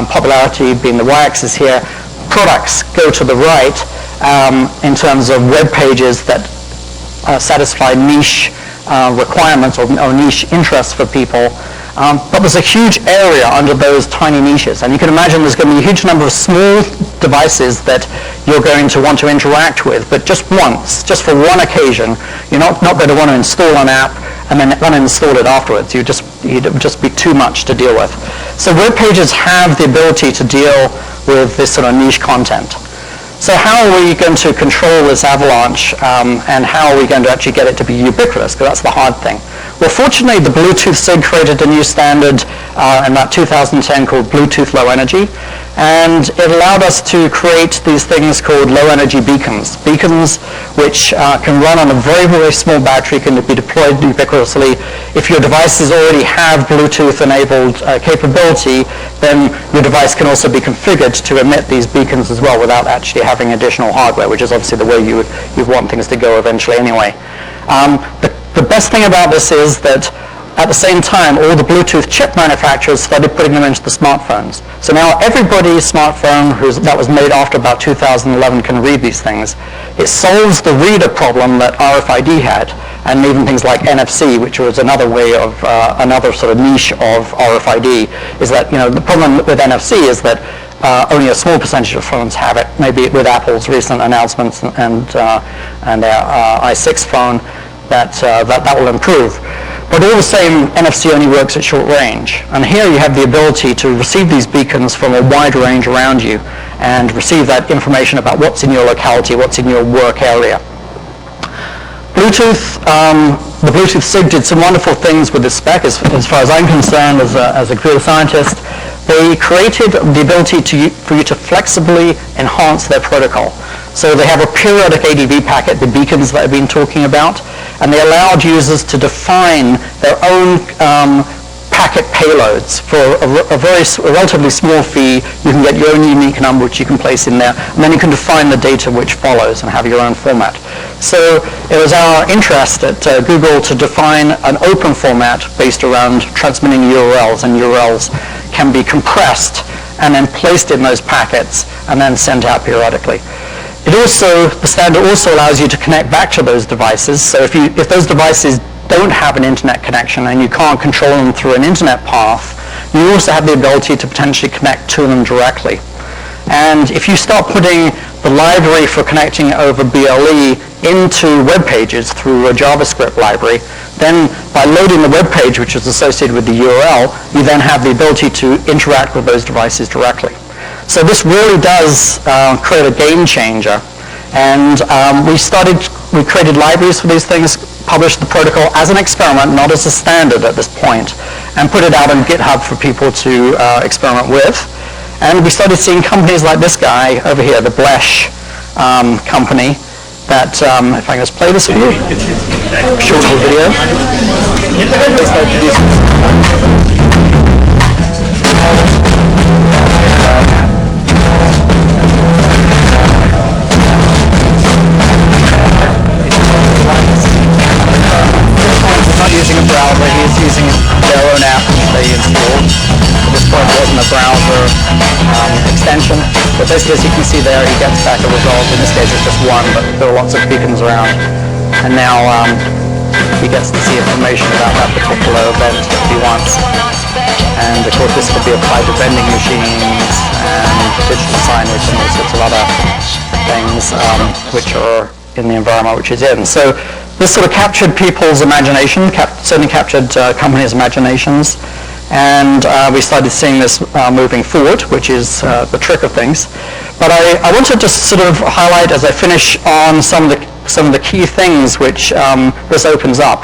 popularity being the y-axis here, products go to the right in terms of web pages that satisfy niche requirements or niche interests for people. But there's a huge area under those tiny niches, and you can imagine there's going to be a huge number of small devices that you're going to want to interact with, but just once, just for one occasion. You're not going to want to install an app and then uninstall it afterwards. It would just be too much to deal with. So web pages have the ability to deal with this sort of niche content. So how are we going to control this avalanche, and how are we going to actually get it to be ubiquitous? Because that's the hard thing. Well, fortunately, the Bluetooth SIG created a new standard in about 2010 called Bluetooth Low Energy, and it allowed us to create these things called low energy beacons. Beacons which can run on a very, very small battery, can be deployed ubiquitously. If your devices already have Bluetooth enabled capability, then your device can also be configured to emit these beacons as well without actually having additional hardware, which is obviously the way you would want things to go eventually anyway. The best thing about this is that at the same time, all the Bluetooth chip manufacturers started putting them into the smartphones. So now everybody's smartphone that was made after about 2011 can read these things. It solves the reader problem that RFID had, and even things like NFC, which was another way of, another sort of niche of RFID, is that, the problem with NFC is that only a small percentage of phones have it, maybe with Apple's recent announcements and their i6 phone, that will improve. But all the same, NFC only works at short range. And here you have the ability to receive these beacons from a wide range around you and receive that information about what's in your locality, what's in your work area. Bluetooth, the Bluetooth SIG did some wonderful things with this spec as far as I'm concerned as a computer scientist. They created the ability for you to flexibly enhance their protocol. So they have a periodic ADV packet, the beacons that I've been talking about, and they allowed users to define their own packet payloads for a relatively small fee. You can get your own unique number which you can place in there, and then you can define the data which follows and have your own format. So it was our interest at Google to define an open format based around transmitting URLs, and URLs can be compressed and then placed in those packets and then sent out periodically. The standard also allows you to connect back to those devices. So if those devices don't have an internet connection and you can't control them through an internet path, you also have the ability to potentially connect to them directly. And if you start putting the library for connecting over BLE into web pages through a JavaScript library, then by loading the web page which is associated with the URL, you then have the ability to interact with those devices directly. So this really does create a game changer. And we created libraries for these things, published the protocol as an experiment, not as a standard at this point, and put it out on GitHub for people to experiment with. And we started seeing companies like this guy over here, the Blesh company, that, if I can just play this for you, short little video. They started producing using a browser, he's using their own app which they installed. At this point it wasn't a browser extension, but basically as you can see there, he gets back a result. In this case it's just one, but there are lots of beacons around. And now he gets to see information about that particular event if he wants. And of course this could be applied to vending machines and digital signage and all sorts of other things which are in the environment which is in. So this sort of captured people's imagination, certainly captured companies' imaginations, and we started seeing this moving forward, which is the trick of things. But I want to just sort of highlight as I finish on some of the key things which this opens up.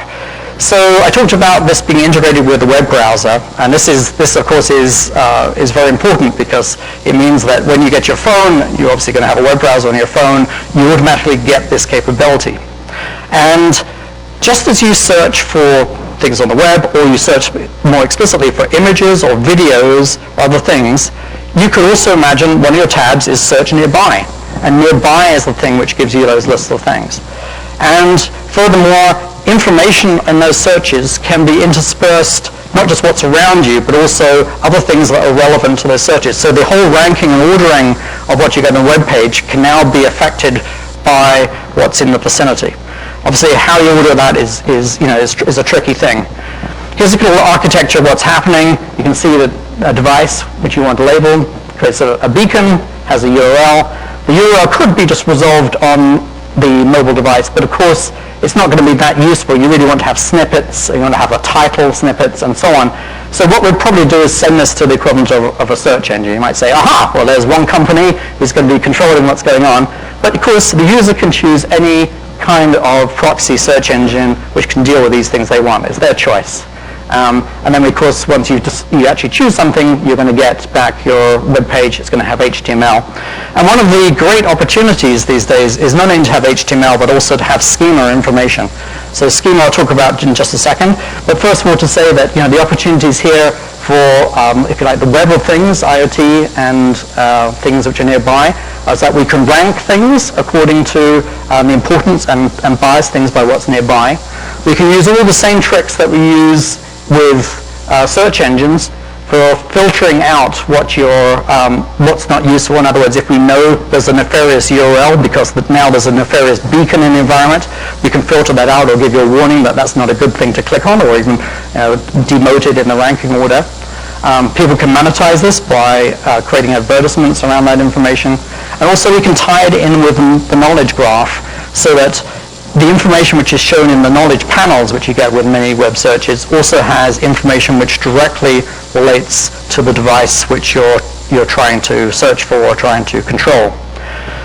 So I talked about this being integrated with the web browser, and this of course is very important because it means that when you get your phone, you're obviously going to have a web browser on your phone, you automatically get this capability. And just as you search for things on the web, or you search more explicitly for images or videos or other things, you could also imagine one of your tabs is search nearby. And nearby is the thing which gives you those lists of things. And furthermore, information in those searches can be interspersed, not just what's around you, but also other things that are relevant to those searches. So the whole ranking and ordering of what you get on a web page can now be affected by what's in the vicinity. Obviously, how you order that is a tricky thing. Here's a little architecture of what's happening. You can see that a device which you want to label creates a beacon, has a URL. The URL could be just resolved on the mobile device, but of course, it's not going to be that useful. You really want to have snippets, you want to have a title, snippets, and so on. So what we'd probably do is send this to the equivalent of a search engine. You might say, aha, well, there's one company who's going to be controlling what's going on. But of course, the user can choose any kind of proxy search engine which can deal with these things they want. It's their choice. And then, of course, once you actually choose something, you're going to get back your web page. It's going to have HTML. And one of the great opportunities these days is not only to have HTML, but also to have schema information. So schema I'll talk about in just a second. But first of all, to say that the opportunities here for, if you like, the web of things, IoT, and things which are nearby, is that we can rank things according to the importance and bias things by what's nearby. We can use all the same tricks that we use with search engines for filtering out what's not useful. In other words, if we know there's a nefarious URL because now there's a nefarious beacon in the environment, we can filter that out or give you a warning that that's not a good thing to click on, or even demote it in the ranking order. People can monetize this by creating advertisements around that information. And also we can tie it in with the knowledge graph so that the information which is shown in the knowledge panels, which you get with many web searches, also has information which directly relates to the device which you're trying to search for or trying to control.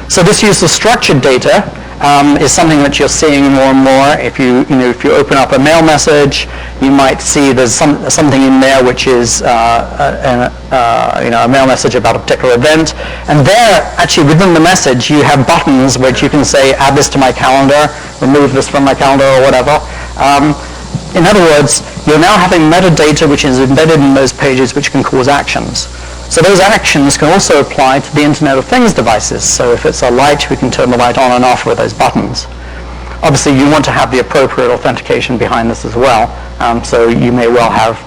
So this use of structured data is something that you're seeing more and more. If you open up a mail message, you might see there's something in there which is a mail message about a particular event, and there, actually within the message, you have buttons which you can say, add this to my calendar, remove this from my calendar, or whatever. In other words, you're now having metadata which is embedded in those pages which can cause actions. So those actions can also apply to the Internet of Things devices. So if it's a light, we can turn the light on and off with those buttons. Obviously, you want to have the appropriate authentication behind this as well. So you may well have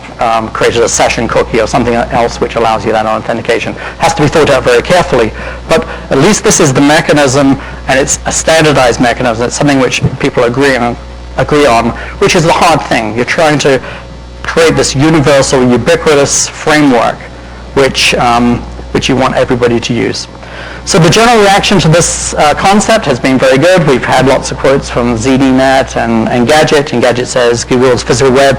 created a session cookie or something else which allows you that authentication. It has to be thought out very carefully. But at least this is the mechanism, and it's a standardized mechanism. It's something which people agree on, which is the hard thing. You're trying to create this universal, ubiquitous framework which you want everybody to use. So the general reaction to this concept has been very good. We've had lots of quotes from ZDNet and Engadget. Engadget says Google's physical web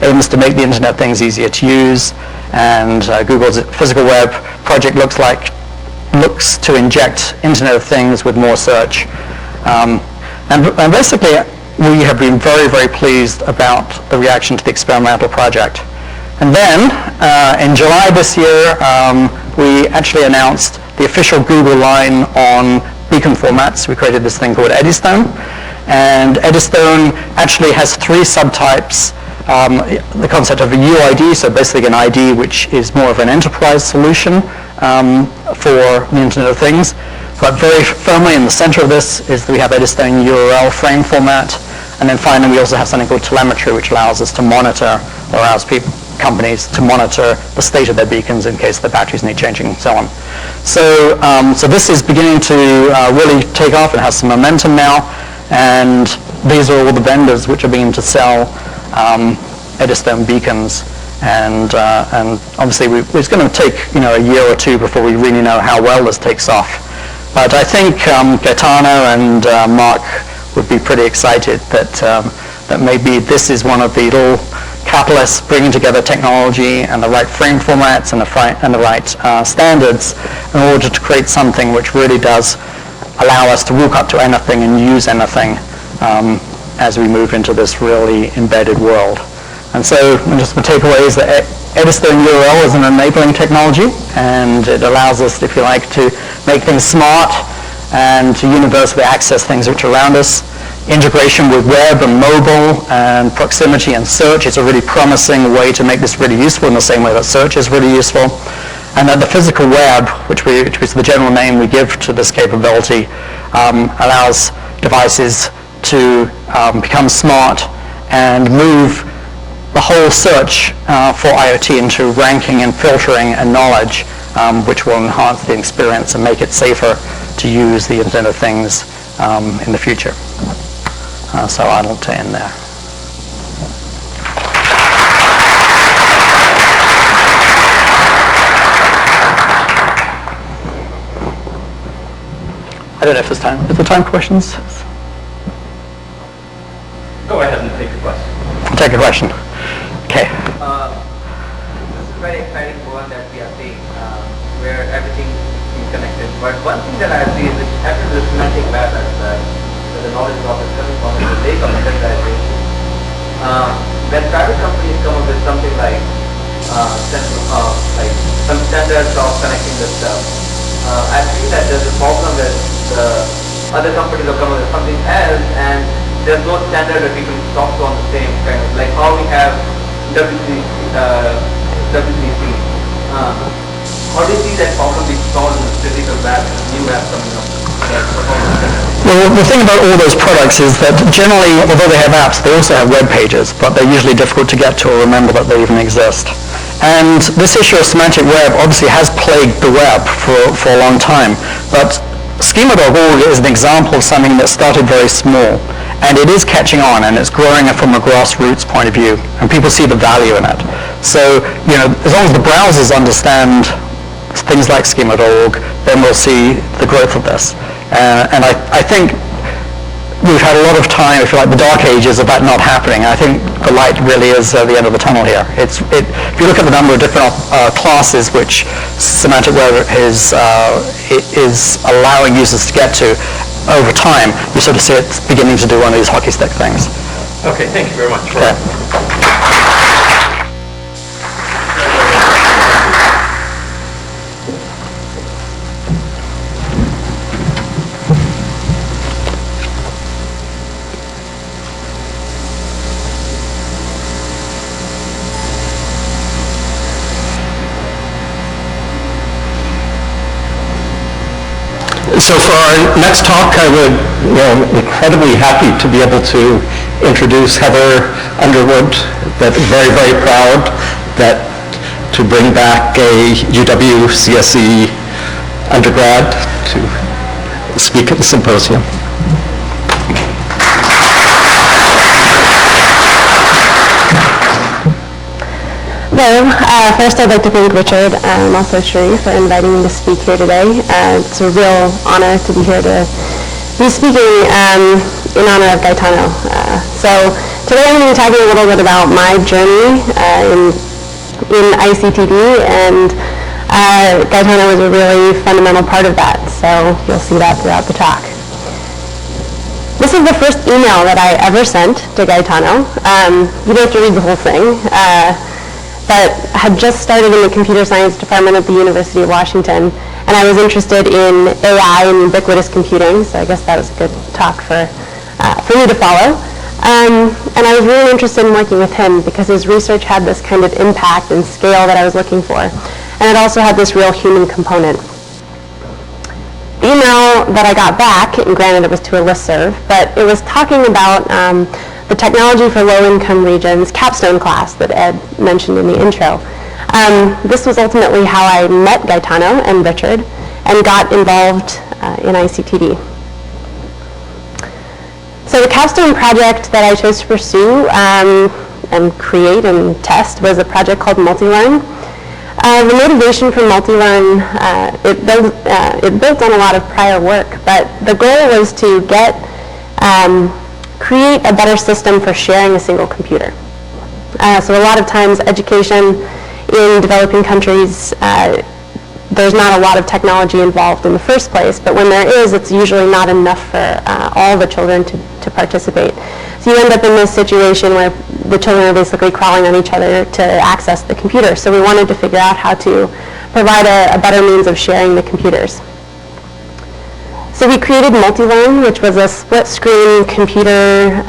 aims to make the Internet of Things easier to use, and Google's physical web project looks to inject Internet of Things with more search. And basically, we have been very, very pleased about the reaction to the experimental project. And then, in July this year, we actually announced the official Google line on beacon formats. We created this thing called Eddystone. And Eddystone actually has three subtypes. The concept of a UID, so basically an ID which is more of an enterprise solution for the Internet of Things. But very firmly in the center of this is that we have Eddystone URL frame format. And then finally, we also have something called telemetry, which allows us to monitor, or allows companies to monitor the state of their beacons in case the batteries need changing and so on. So this is beginning to really take off. It has some momentum now, and these are all the vendors which are beginning to sell Eddystone beacons. And obviously, it's going to take a year or two before we really know how well this takes off. But I think Gaetano and Mark would be pretty excited that maybe this is one of the little catalysts bringing together technology and the right frame formats and the right standards in order to create something which really does allow us to walk up to anything and use anything as we move into this really embedded world. And so just the takeaway is that Eddystone URL is an enabling technology, and it allows us, if you like, to make things smart and to universally access things which are around us. Integration with web and mobile and proximity and search is a really promising way to make this really useful in the same way that search is really useful. And that the physical web, which is the general name we give to this capability, allows devices to become smart and move the whole search for IoT into ranking and filtering and knowledge, which will enhance the experience and make it safer to use the Internet of Things in the future. So I'd like to end there. I don't know if there's time. Is there time for questions? Go ahead and take a question. Take a question. Okay. This is a very exciting world that we are seeing, where everything is connected. But one thing that I see is that after the semantic web has where the knowledge graph is coming from, is the lake of standardization. When private companies come up with something like some standards of connecting the stuff, I feel that there's a problem with the other companies will come up with something else, and there's no standard that we can talk to on the same kind of, like how we have WCC. How do you see that problem being solved in the physical lab and new lab coming up? Well, the thing about all those products is that generally, although they have apps, they also have web pages, but they're usually difficult to get to or remember that they even exist. And this issue of semantic web obviously has plagued the web for a long time, but Schema.org is an example of something that started very small, and it is catching on, and it's growing from a grassroots point of view, and people see the value in it. So, as long as the browsers understand things like Schema.org, then we'll see the growth of this. And I think we've had a lot of time, if you like, the dark ages of that not happening. I think the light really is the end of the tunnel here. If you look at the number of different classes which semantic web is allowing users to get to over time, you sort of see it beginning to do one of these hockey stick things. Okay, thank you very much. Okay. So for our next talk, I would, incredibly happy to be able to introduce Heather Underwood. That very, very proud that to bring back a UW CSE undergrad to speak at the symposium. Hello. First, I'd like to thank Richard and also Sheree for inviting me to speak here today. It's a real honor to be here to be speaking in honor of Gaetano. So today I'm going to be talking a little bit about my journey in ICTD, and Gaetano was a really fundamental part of that. So you'll see that throughout the talk. This is the first email that I ever sent to Gaetano. You don't have to read the whole thing. But I had just started in the computer science department at the University of Washington, and I was interested in AI and ubiquitous computing, so I guess that was a good talk for me to follow. And I was really interested in working with him because his research had this kind of impact and scale that I was looking for, and it also had this real human component. The email that I got back, and granted it was to a listserv, but it was talking about the Technology for Low-Income Regions capstone class that Ed mentioned in the intro. This was ultimately how I met Gaetano and Richard and got involved in ICTD. So the capstone project that I chose to pursue and create and test was a project called Multilearn. The motivation for Multilearn, it built on a lot of prior work, but the goal was to create a better system for sharing a single computer. So a lot of times education in developing countries, there's not a lot of technology involved in the first place, but when there is, it's usually not enough for all the children to participate. So you end up in this situation where the children are basically crawling on each other to access the computer. So we wanted to figure out how to provide a better means of sharing the computers. So we created Multilearn, which was a split-screen computer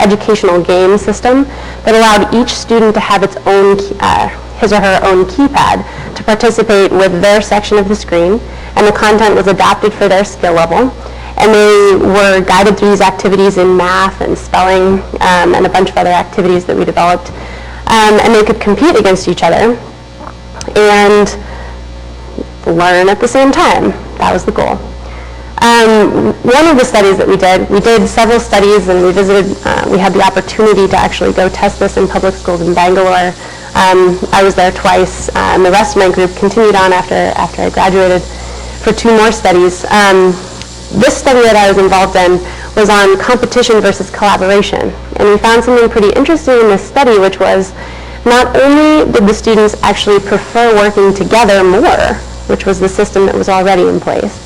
educational game system that allowed each student to have its own, his or her own keypad to participate with their section of the screen, and the content was adapted for their skill level. And they were guided through these activities in math and spelling and a bunch of other activities that we developed. And they could compete against each other and learn at the same time. That was the goal. One of the studies that we did several studies, and we had the opportunity to actually go test this in public schools in Bangalore. I was there twice, and the rest of my group continued on after I graduated for 2 more studies. This study that I was involved in was on competition versus collaboration, and we found something pretty interesting in this study, which was not only did the students actually prefer working together more, which was the system that was already in place,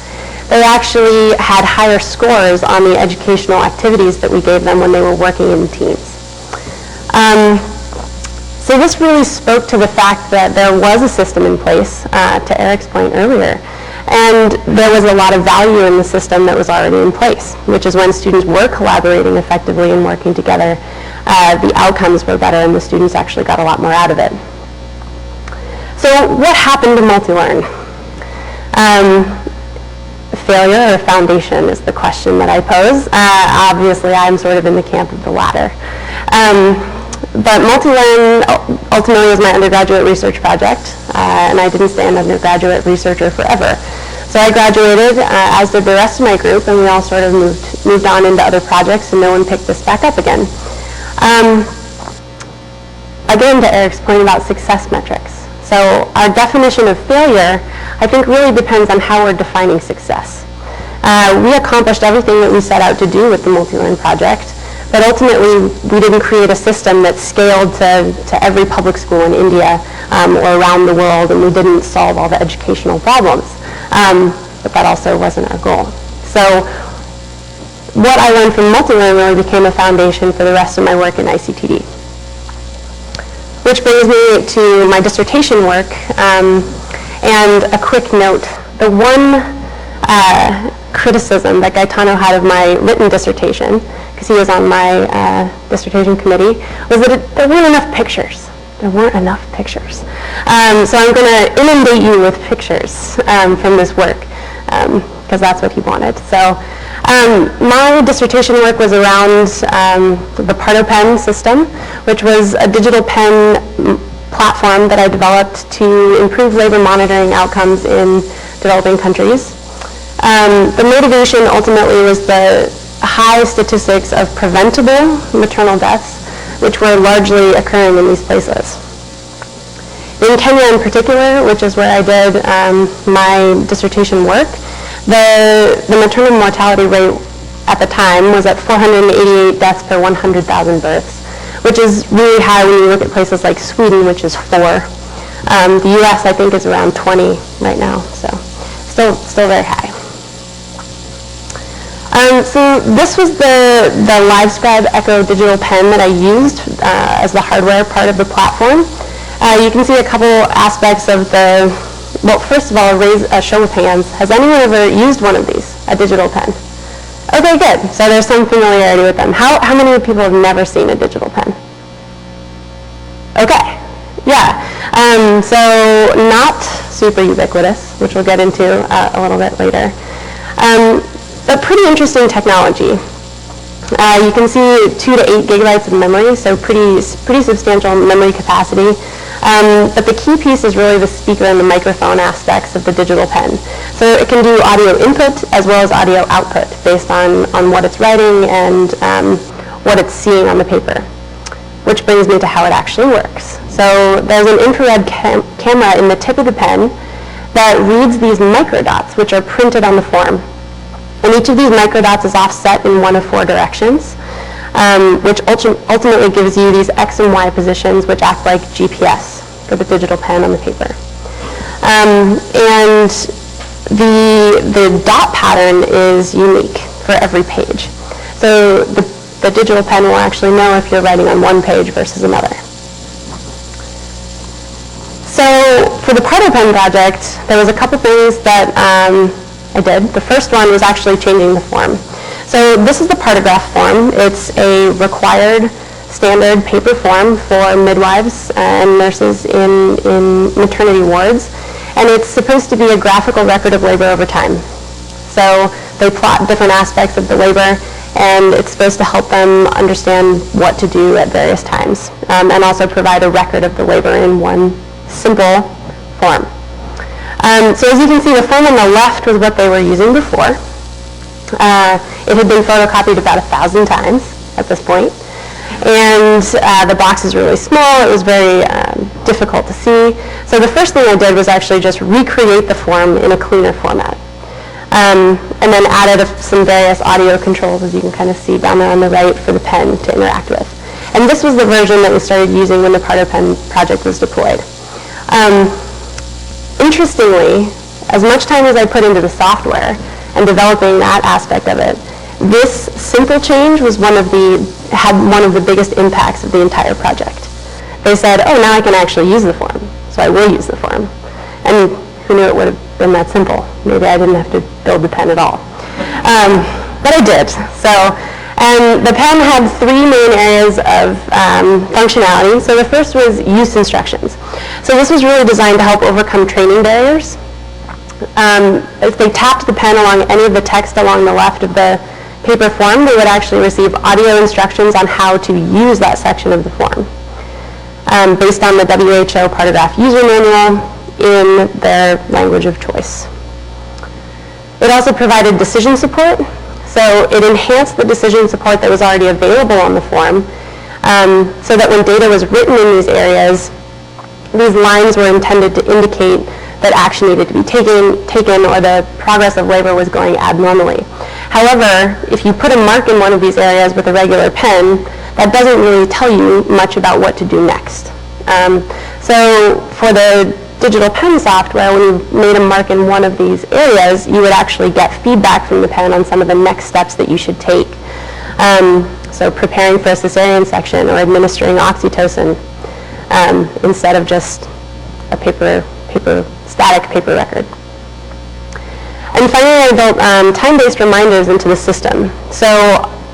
they actually had higher scores on the educational activities that we gave them when they were working in teams. So this really spoke to the fact that there was a system in place, to Eric's point earlier, and there was a lot of value in the system that was already in place, which is when students were collaborating effectively and working together, the outcomes were better and the students actually got a lot more out of it. So what happened to Multilearn? Failure or foundation is the question that I pose. Obviously, I'm sort of in the camp of the latter. But Multilearn ultimately was my undergraduate research project, and I didn't stay an undergraduate researcher forever. So I graduated, as did the rest of my group, and we all sort of moved on into other projects, and no one picked this back up again. Again, to Eric's point about success metrics. So our definition of failure, I think, really depends on how we're defining success. We accomplished everything that we set out to do with the Multilearn project, but ultimately we didn't create a system that scaled to every public school in India or around the world, and we didn't solve all the educational problems. But that also wasn't our goal. So what I learned from Multilearn really became a foundation for the rest of my work in ICTD. Which brings me to my dissertation work, and a quick note. The one criticism that Gaetano had of my written dissertation, because he was on my dissertation committee, was that there weren't enough pictures. There weren't enough pictures. So I'm going to inundate you with pictures from this work, because that's what he wanted. So my dissertation work was around the PartoPen system, which was a digital pen platform that I developed to improve labor monitoring outcomes in developing countries. The motivation ultimately was the high statistics of preventable maternal deaths, which were largely occurring in these places. In Kenya in particular, which is where I did my dissertation work, the maternal mortality rate at the time was at 488 deaths per 100,000 births, which is really high when you look at places like Sweden, which is 4. The US, I think, is around 20 right now, so still very high. So this was the LiveScribe Echo digital pen that I used as the hardware part of the platform. You can see a couple aspects of the, well, first of all, a show of hands. Has anyone ever used one of these, a digital pen? Okay, good. So there's some familiarity with them. How many people have never seen a digital pen? Okay, yeah. So not super ubiquitous, which we'll get into a little bit later. But pretty interesting technology. You can see 2 to 8 gigabytes of memory, so pretty substantial memory capacity. But the key piece is really the speaker and the microphone aspects of the digital pen. So it can do audio input as well as audio output based on what it's writing and what it's seeing on the paper. Which brings me to how it actually works. So there's an infrared camera in the tip of the pen that reads these microdots, which are printed on the form. And each of these microdots is offset in one of 4 directions, which ultimately gives you these X and Y positions, which act like GPS for the digital pen on the paper. And the dot pattern is unique for every page. So the digital pen will actually know if you're writing on one page versus another. So for the PartoPen project, there was a couple things that I did. The first one was actually changing the form. So this is the Partograph form. It's a required standard paper form for midwives and nurses in maternity wards. And it's supposed to be a graphical record of labor over time. So they plot different aspects of the labor, and it's supposed to help them understand what to do at various times, and also provide a record of the labor in one simple form. So as you can see, the form on the left was what they were using before. It had been photocopied about 1,000 times at this point. And the box is really small. It was very difficult to see. So the first thing I did was actually just recreate the form in a cleaner format. And then added some various audio controls, as you can kind of see down there on the right, for the pen to interact with. And this was the version that we started using when the PartoPen project was deployed. Interestingly, as much time as I put into the software and developing that aspect of it. This simple change was had one of the biggest impacts of the entire project. They said, oh, now I can actually use the form, so I will use the form. And who knew it would have been that simple? Maybe I didn't have to build the pen at all. But I did. And the pen had three main areas of functionality. So the first was use instructions. So this was really designed to help overcome training barriers. If they tapped the pen along any of the text along the left of the paper form, they would actually receive audio instructions on how to use that section of the form, based on the WHO Partograph user manual in their language of choice. It also provided decision support. So it enhanced the decision support that was already available on the form, so that when data was written in these areas, these lines were intended to indicate that action needed to be taken or the progress of labor was going abnormally. However, if you put a mark in one of these areas with a regular pen, that doesn't really tell you much about what to do next. So for the digital pen software, when you made a mark in one of these areas, you would actually get feedback from the pen on some of the next steps that you should take. So preparing for a cesarean section or administering oxytocin instead of just a static paper record. And finally, I built time-based reminders into the system. So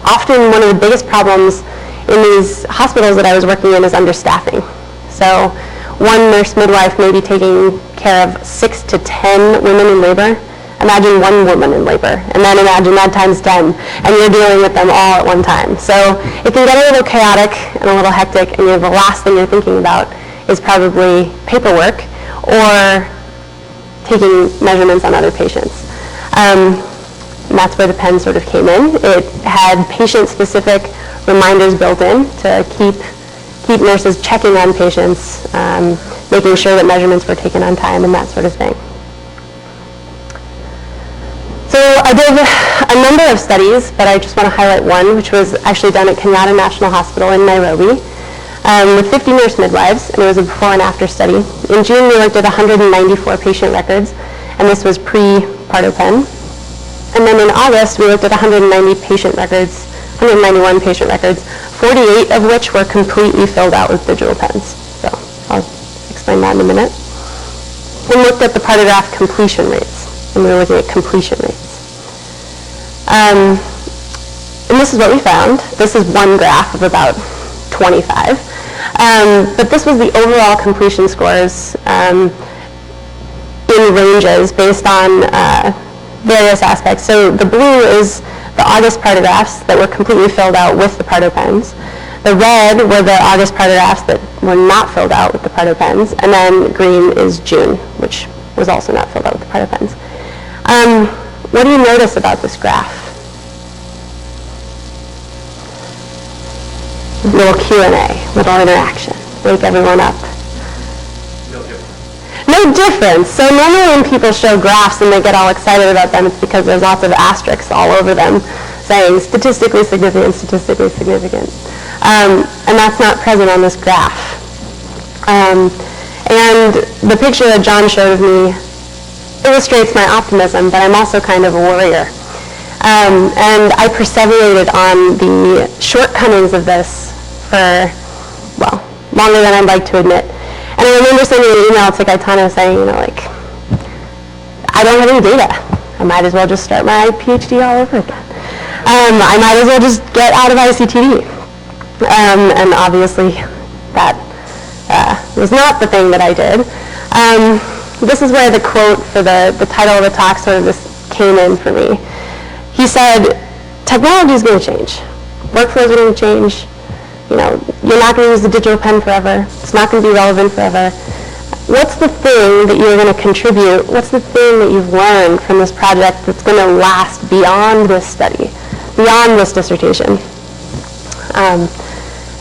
often one of the biggest problems in these hospitals that I was working in is understaffing. So one nurse midwife may be taking care of 6 to 10 women in labor. Imagine one woman in labor, and then imagine that times 10, and you're dealing with them all at one time. So it can get a little chaotic and a little hectic, and the last thing you're thinking about is probably paperwork or taking measurements on other patients. And that's where the pen sort of came in. It had patient-specific reminders built in to keep nurses checking on patients, making sure that measurements were taken on time and that sort of thing. So I did a number of studies, but I just want to highlight one, which was actually done at Kenyatta National Hospital in Nairobi with 50 nurse midwives, and it was a before and after study. In June, we looked at 194 patient records, and this was pre-PartoPen. And then in August, we looked at 191 patient records, 48 of which were completely filled out with digital pens. So I'll explain that in a minute. We looked at the Partograph completion rates, and we were looking at completion rates. And this is what we found. This is one graph of about 25. But this was the overall completion scores in ranges based on various aspects. So the blue is the August Partographs that were completely filled out with the PartoPens. The red were the August Partographs that were not filled out with the PartoPens. And then green is June, which was also not filled out with the PartoPens. What do you notice about this graph? Little Q&A, little interaction. Wake everyone up. No difference. So normally when people show graphs and they get all excited about them, it's because there's lots of asterisks all over them saying statistically significant, statistically significant. And that's not present on this graph. And the picture that John showed of me illustrates my optimism, but I'm also kind of a worrier. And I perseverated on the shortcomings of this for, well, longer than I'd like to admit. And I remember sending an email to Gaetano saying, I don't have any data. I might as well just start my PhD all over again. I might as well just get out of ICTD. And obviously that was not the thing that I did. This is where the quote for the title of the talk sort of just came in for me. He said, technology is going to change. Workflows are going to change. You're not going to use the digital pen forever. It's not going to be relevant forever. What's the thing that you're going to contribute? What's the thing that you've learned from this project that's going to last beyond this study, beyond this dissertation?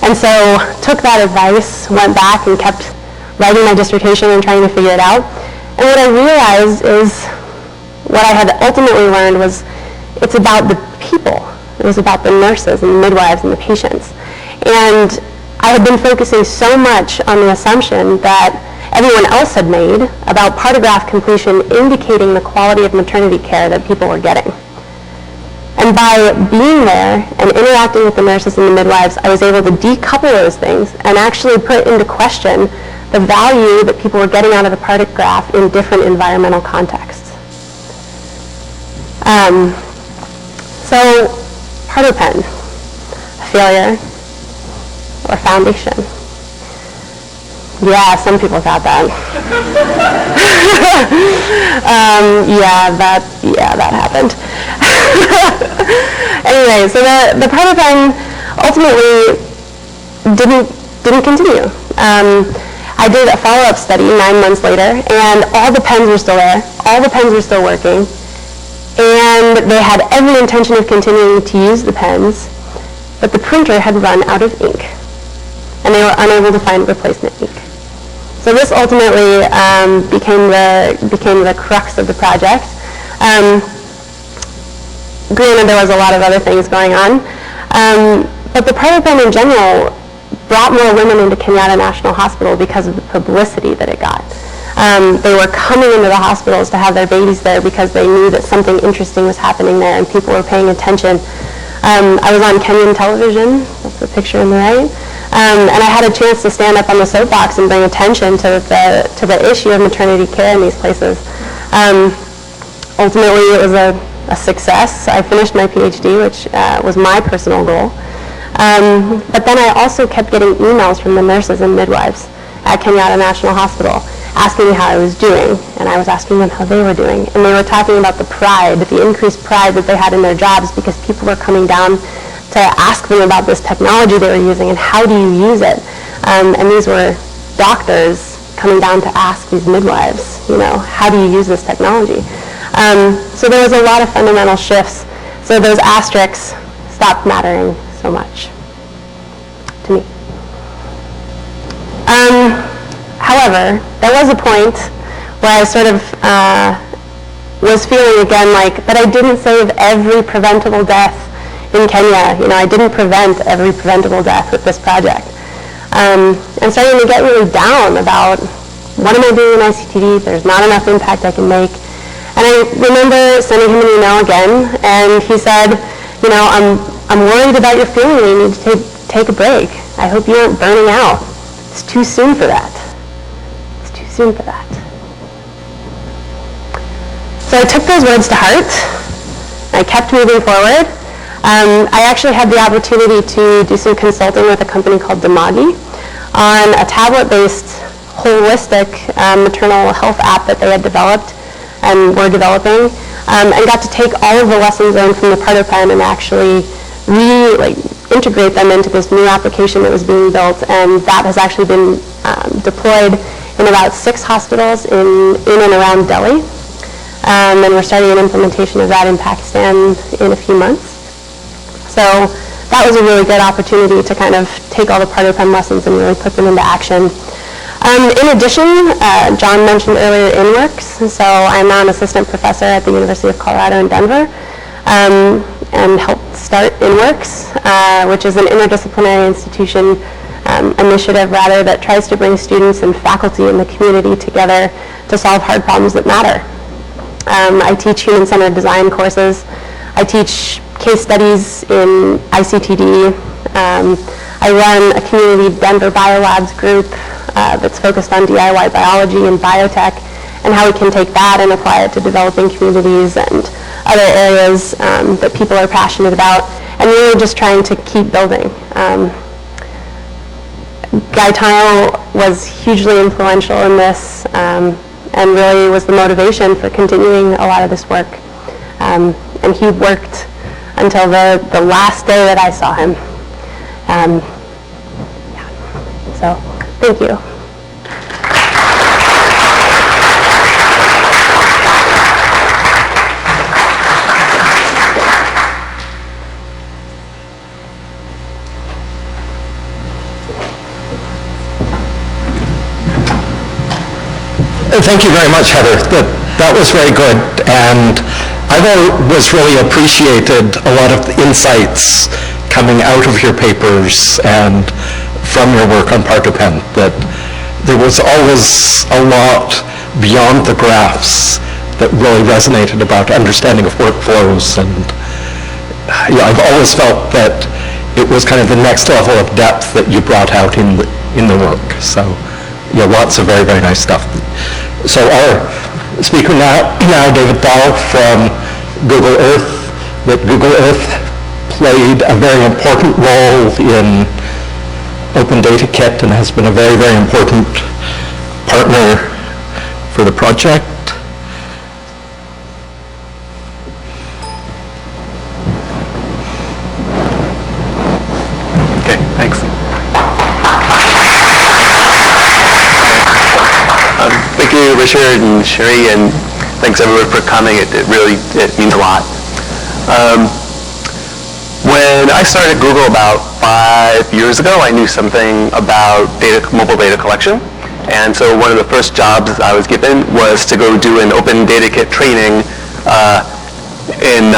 And so took that advice, went back and kept writing my dissertation and trying to figure it out. And what I realized is what I had ultimately learned was it's about the people. It was about the nurses and the midwives and the patients. And I had been focusing so much on the assumption that everyone else had made about partograph completion indicating the quality of maternity care that people were getting. And by being there and interacting with the nurses and the midwives, I was able to decouple those things and actually put into question the value that people were getting out of the partograph in different environmental contexts. So, PartoPen, a failure or foundation? Yeah, some people thought that. that happened. Anyway, so the PartoPen ultimately didn't continue. I did a follow-up study 9 months later, and all the pens were still there. All the pens were still working. And they had every intention of continuing to use the pens, but the printer had run out of ink, and they were unable to find replacement ink. So this ultimately became the crux of the project. Granted, there was a lot of other things going on, but the PartoPen in general brought more women into Kenyatta National Hospital because of the publicity that it got. They were coming into the hospitals to have their babies there because they knew that something interesting was happening there and people were paying attention. I was on Kenyan television, that's the picture on the right, and I had a chance to stand up on the soapbox and bring attention to the issue of maternity care in these places. Ultimately, it was a success. I finished my PhD, which was my personal goal. But then I also kept getting emails from the nurses and midwives at Kenyatta National Hospital asking me how I was doing, and I was asking them how they were doing. And they were talking about the pride, the increased pride that they had in their jobs because people were coming down to ask them about this technology they were using and how do you use it. And these were doctors coming down to ask these midwives, how do you use this technology? So there was a lot of fundamental shifts. So those asterisks stopped mattering so much to me. However, there was a point where I sort of was feeling again but I didn't save every preventable death in Kenya. I didn't prevent every preventable death with this project. I'm starting to get really down about what am I doing in ICTD? There's not enough impact I can make. And I remember sending him an email again, and he said, I'm worried about your feeling. You need to take a break. I hope you aren't burning out. It's too soon for that. It's too soon for that. So I took those words to heart. I kept moving forward. I actually had the opportunity to do some consulting with a company called Damagi on a tablet-based, holistic maternal health app that they had developed and were developing, and got to take all of the lessons learned from the PartoPen and actually integrate them into this new application that was being built, and that has actually been deployed in about 6 hospitals in and around Delhi. And we're starting an implementation of that in Pakistan in a few months. So that was a really good opportunity to kind of take all the PartoPen lessons and really put them into action. In addition, John mentioned earlier InWorks, so I'm now an assistant professor at the University of Colorado in Denver, and helped start InWorks, which is an interdisciplinary initiative that tries to bring students and faculty and the community together to solve hard problems that matter. I teach human-centered design courses. I teach case studies in ICTD. I run a community Denver Biolabs group that's focused on DIY biology and biotech and how we can take that and apply it to developing communities and other areas that people are passionate about, and really just trying to keep building. Guy Tile was hugely influential in this and really was the motivation for continuing a lot of this work. And he worked until the last day that I saw him. So, thank you. Thank you very much, Heather. That was very good, and I've always really appreciated a lot of the insights coming out of your papers and from your work on PartoPen. That there was always a lot beyond the graphs that really resonated about understanding of workflows, and I've always felt that it was kind of the next level of depth that you brought out in the work. So lots of very, very nice stuff. So our speaker now David Dahl from Google Earth, that Google Earth played a very important role in OpenData Kit and has been a very, very important partner for the project. Okay, thanks. Thank you, Richard and Sherry, and thanks everyone for coming. It means a lot. When I started Google about 5 years ago, I knew something about mobile data collection. And so one of the first jobs I was given was to go do an OpenData Kit training in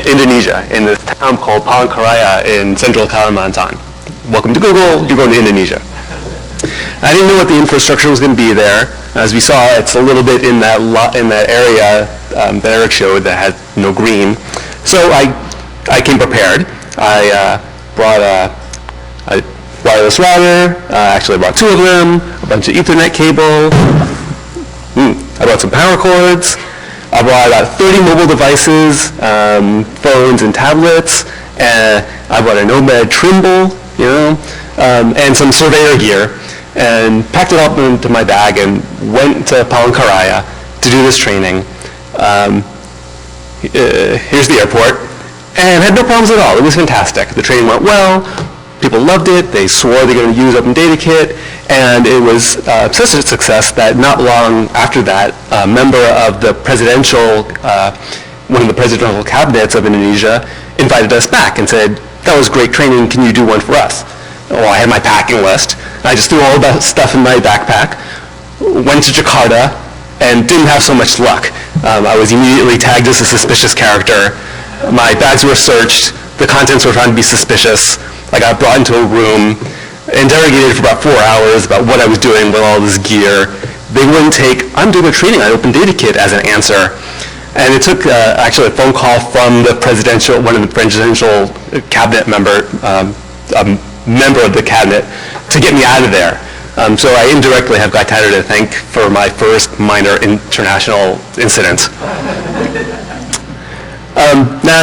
Indonesia, in this town called Palangkaraya in central Kalimantan. Welcome to Google, you're going to Indonesia. I didn't know what the infrastructure was going to be there. As we saw, it's a little bit in that area that Eric showed that had no green. So I came prepared. I brought a wireless router. Actually, I brought 2 of them, a bunch of Ethernet cable. I brought some power cords. I brought about 30 mobile devices, phones and tablets. I brought a Nomad Trimble, and some surveyor gear, and packed it up into my bag and went to Palangkaraya to do this training. Here's the airport, and had no problems at all. It was fantastic. The training went well. People loved it. They swore they were going to use OpenData Kit, and it was such a success that not long after that, a member of the one of the presidential cabinets of Indonesia invited us back and said, "That was great training. Can you do one for us?" Well, I had my packing list. I just threw all that stuff in my backpack, went to Jakarta, and didn't have so much luck. I was immediately tagged as a suspicious character. My bags were searched. The contents were found to be suspicious. I got brought into a room, interrogated for about 4 hours about what I was doing with all this gear. They wouldn't take, "I'm doing a training on OpenData Kit" as an answer. And it took actually a phone call from one of the presidential cabinet member of the cabinet to get me out of there. So I indirectly have Guy Tyler to thank for my first minor international incident. Now,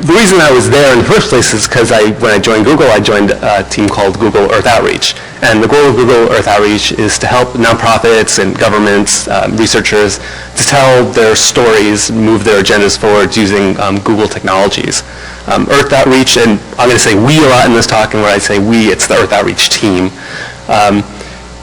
the reason I was there in the first place is because when I joined Google, I joined a team called Google Earth Outreach. And the goal of Google Earth Outreach is to help nonprofits and governments, researchers, to tell their stories, move their agendas forward using Google technologies. Earth Outreach, and I'm going to say we a lot in this talk, and when I say we, it's the Earth Outreach team,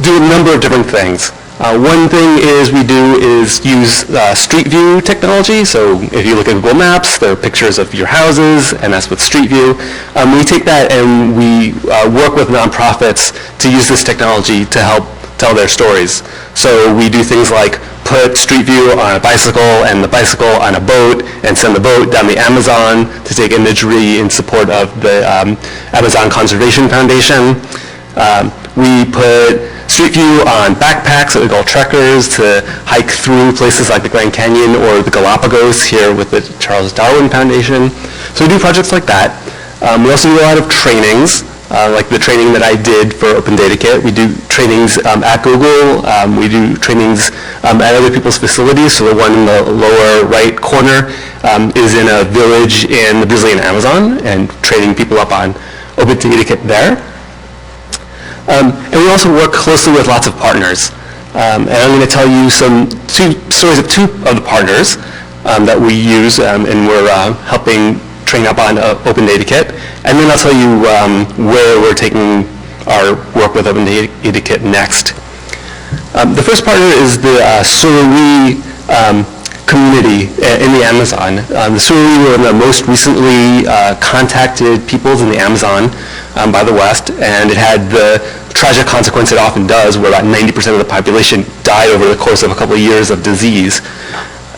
do a number of different things. One thing we do is use Street View technology. So if you look at Google Maps, there are pictures of your houses, and that's with Street View. We take that and we work with nonprofits to use this technology to help tell their stories. So we do things like put Street View on a bicycle and the bicycle on a boat and send the boat down the Amazon to take imagery in support of the Amazon Conservation Foundation. We put Street View on backpacks that we call trekkers to hike through places like the Grand Canyon or the Galapagos here with the Charles Darwin Foundation. So we do projects like that. We also do a lot of trainings, like the training that I did for OpenData Kit. We do trainings at Google. We do trainings at other people's facilities. So the one in the lower right corner is in a village in the Brazilian Amazon and training people up on OpenData Kit there. And we also work closely with lots of partners. And I'm going to tell you two stories of 2 of the partners that we use, and we're helping train up on OpenData Kit. And then I'll tell you where we're taking our work with OpenData Kit next. The first partner is the Surui community in the Amazon. The Surui were the most recently contacted peoples in the Amazon by the West, and it had the tragic consequence it often does, where about 90% of the population died over the course of a couple of years of disease.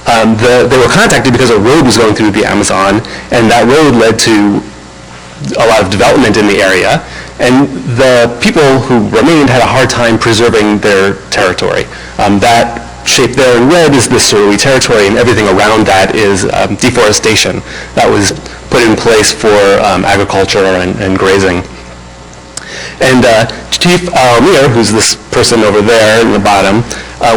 They were contacted because a road was going through the Amazon, and that road led to a lot of development in the area. And the people who remained had a hard time preserving their territory. That shape there in red is the Surui territory, and everything around that is deforestation that was put in place for agriculture and grazing. And Chief Almir, who's this person over there in the bottom,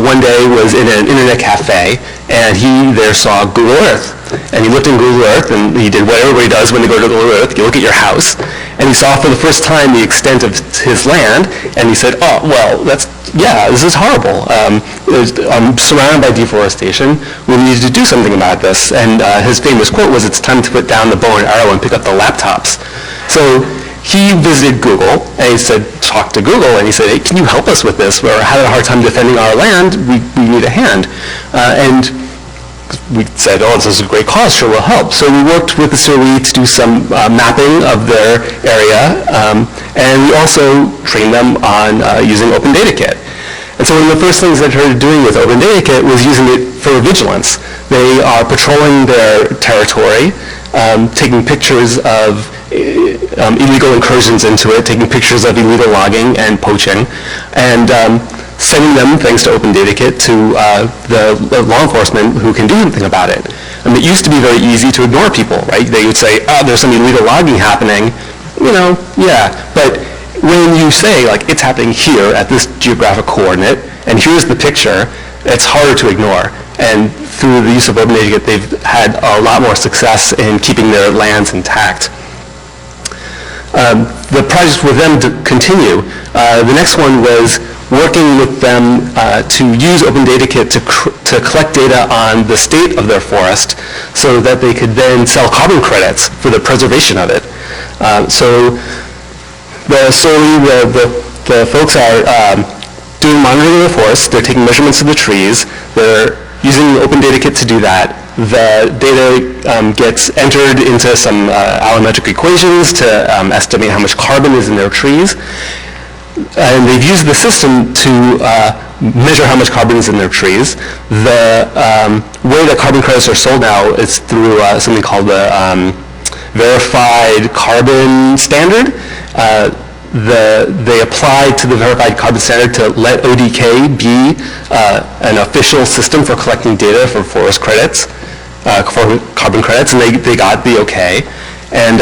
one day was in an internet cafe, and he there saw Google Earth. And he looked in Google Earth, and he did what everybody does when they go to Google Earth. You look at your house, and he saw for the first time the extent of his land, and he said, oh, well, this is horrible. I'm surrounded by deforestation. We need to do something about this. And his famous quote was, it's time to put down the bow and arrow and pick up the laptops. So he visited Google, and he said, talked to Google, and he said, hey, can you help us with this? We're having a hard time defending our land. We need a hand. And we said, oh, this is a great cause, sure, we'll help. So we worked with the Surui to do some mapping of their area, and we also trained them on using OpenData. And so one of the first things that I started doing with OpenData was using it for vigilance. They are patrolling their territory, taking pictures of illegal incursions into it, taking pictures of illegal logging and poaching, and sending them, thanks to OpenData, to the law enforcement who can do something about it. It used to be very easy to ignore people, right? They would say, oh, there's some illegal logging happening, yeah. But when you say, like, it's happening here at this geographic coordinate, and here's the picture, it's harder to ignore. And through the use of OpenData, they've had a lot more success in keeping their lands intact. The project with them to continue. The next one was working with them to use OpenData to collect data on the state of their forest so that they could then sell carbon credits for the preservation of it. So the folks are doing monitoring of the forest. They're taking measurements of the trees. They're using OpenData to do that. The data gets entered into some allometric equations to estimate how much carbon is in their trees. And they've used the system to measure how much carbon is in their trees. The way that carbon credits are sold now is through something called the Verified Carbon Standard. They applied to the Verified Carbon Standard to let ODK be an official system for collecting data for forest credits, for carbon credits, and they got the okay. And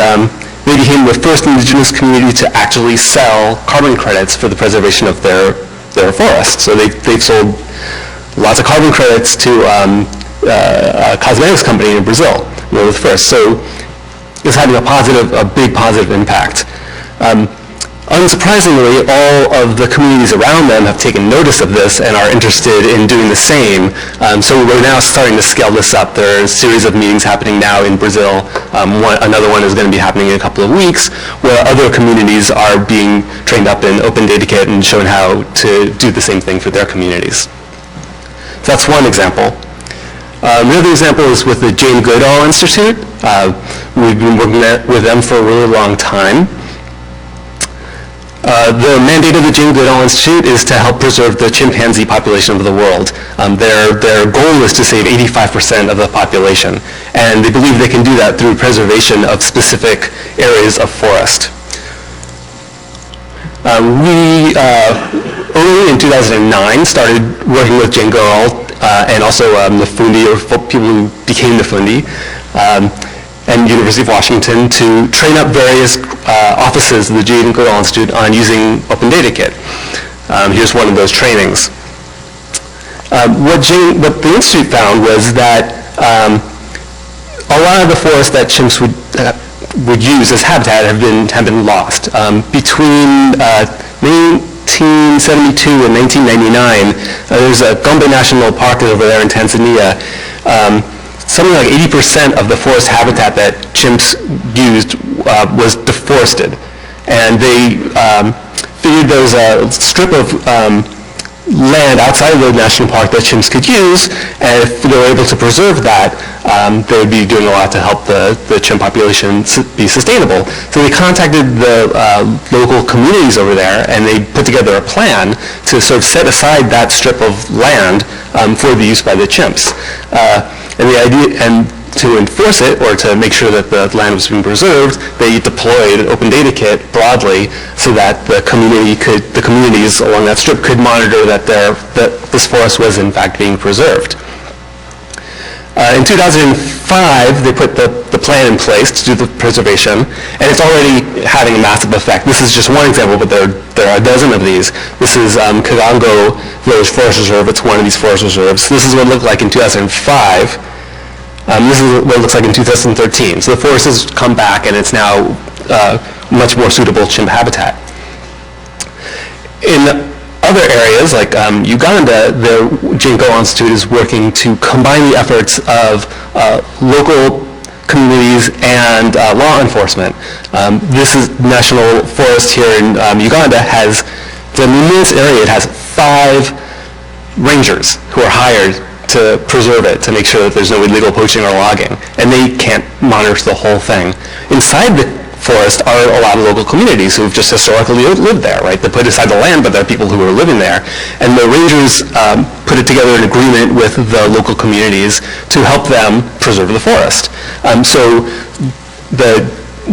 they became the first indigenous community to actually sell carbon credits for the preservation of their forests. So they've sold lots of carbon credits to a cosmetics company in Brazil. They were the first. So it's having a big positive impact. Unsurprisingly, all of the communities around them have taken notice of this and are interested in doing the same. So we're now starting to scale this up. There are a series of meetings happening now in Brazil. Another one is going to be happening in a couple of weeks, where other communities are being trained up in OpenData and shown how to do the same thing for their communities. So that's one example. The other example is with the Jane Goodall Institute. We've been working with them for a really long time. The mandate of the Jane Goodall Institute is to help preserve the chimpanzee population of the world. Their goal is to save 85% of the population, and they believe they can do that through preservation of specific areas of forest. We, early in 2009, started working with Jane Goodall and also the Fundi, or people who became the Fundi, and University of Washington to train up various offices of the Jane Goodall Institute on using OpenData. Here's one of those trainings. What the Institute found was that a lot of the forests that chimps would use as habitat have been lost. Between 1972 and 1999, there's a Gombe National Park over there in Tanzania. Something like 80% of the forest habitat that chimps used was deforested. And they figured there was a strip of land outside of the national park that chimps could use, and if they were able to preserve that, they would be doing a lot to help the chimp population be sustainable. So they contacted the local communities over there, and they put together a plan to sort of set aside that strip of land for the use by the chimps. And the idea, and to enforce it, or to make sure that the land was being preserved, they deployed an OpenData kit broadly so that the communities along that strip could monitor that this forest was in fact being preserved. In 2005, they put the plan in place to do the preservation, and it's already having a massive effect. This is just one example, but there are a dozen of these. This is Kagango Village Forest Reserve. It's one of these forest reserves. This is what it looked like in 2005. This is what it looks like in 2013. So the forest has come back, and it's now much more suitable chimp habitat. In other areas, like Uganda, the Jinko Institute is working to combine the efforts of local communities and law enforcement. This is National Forest here in Uganda has, in this area, it has 5 rangers who are hired to preserve it, to make sure that there's no illegal poaching or logging, and they can't monitor the whole thing. Inside the forest are a lot of local communities who've just historically lived there, right? They put aside the land, but there are people who are living there, and the rangers put it together in agreement with the local communities to help them preserve the forest. So the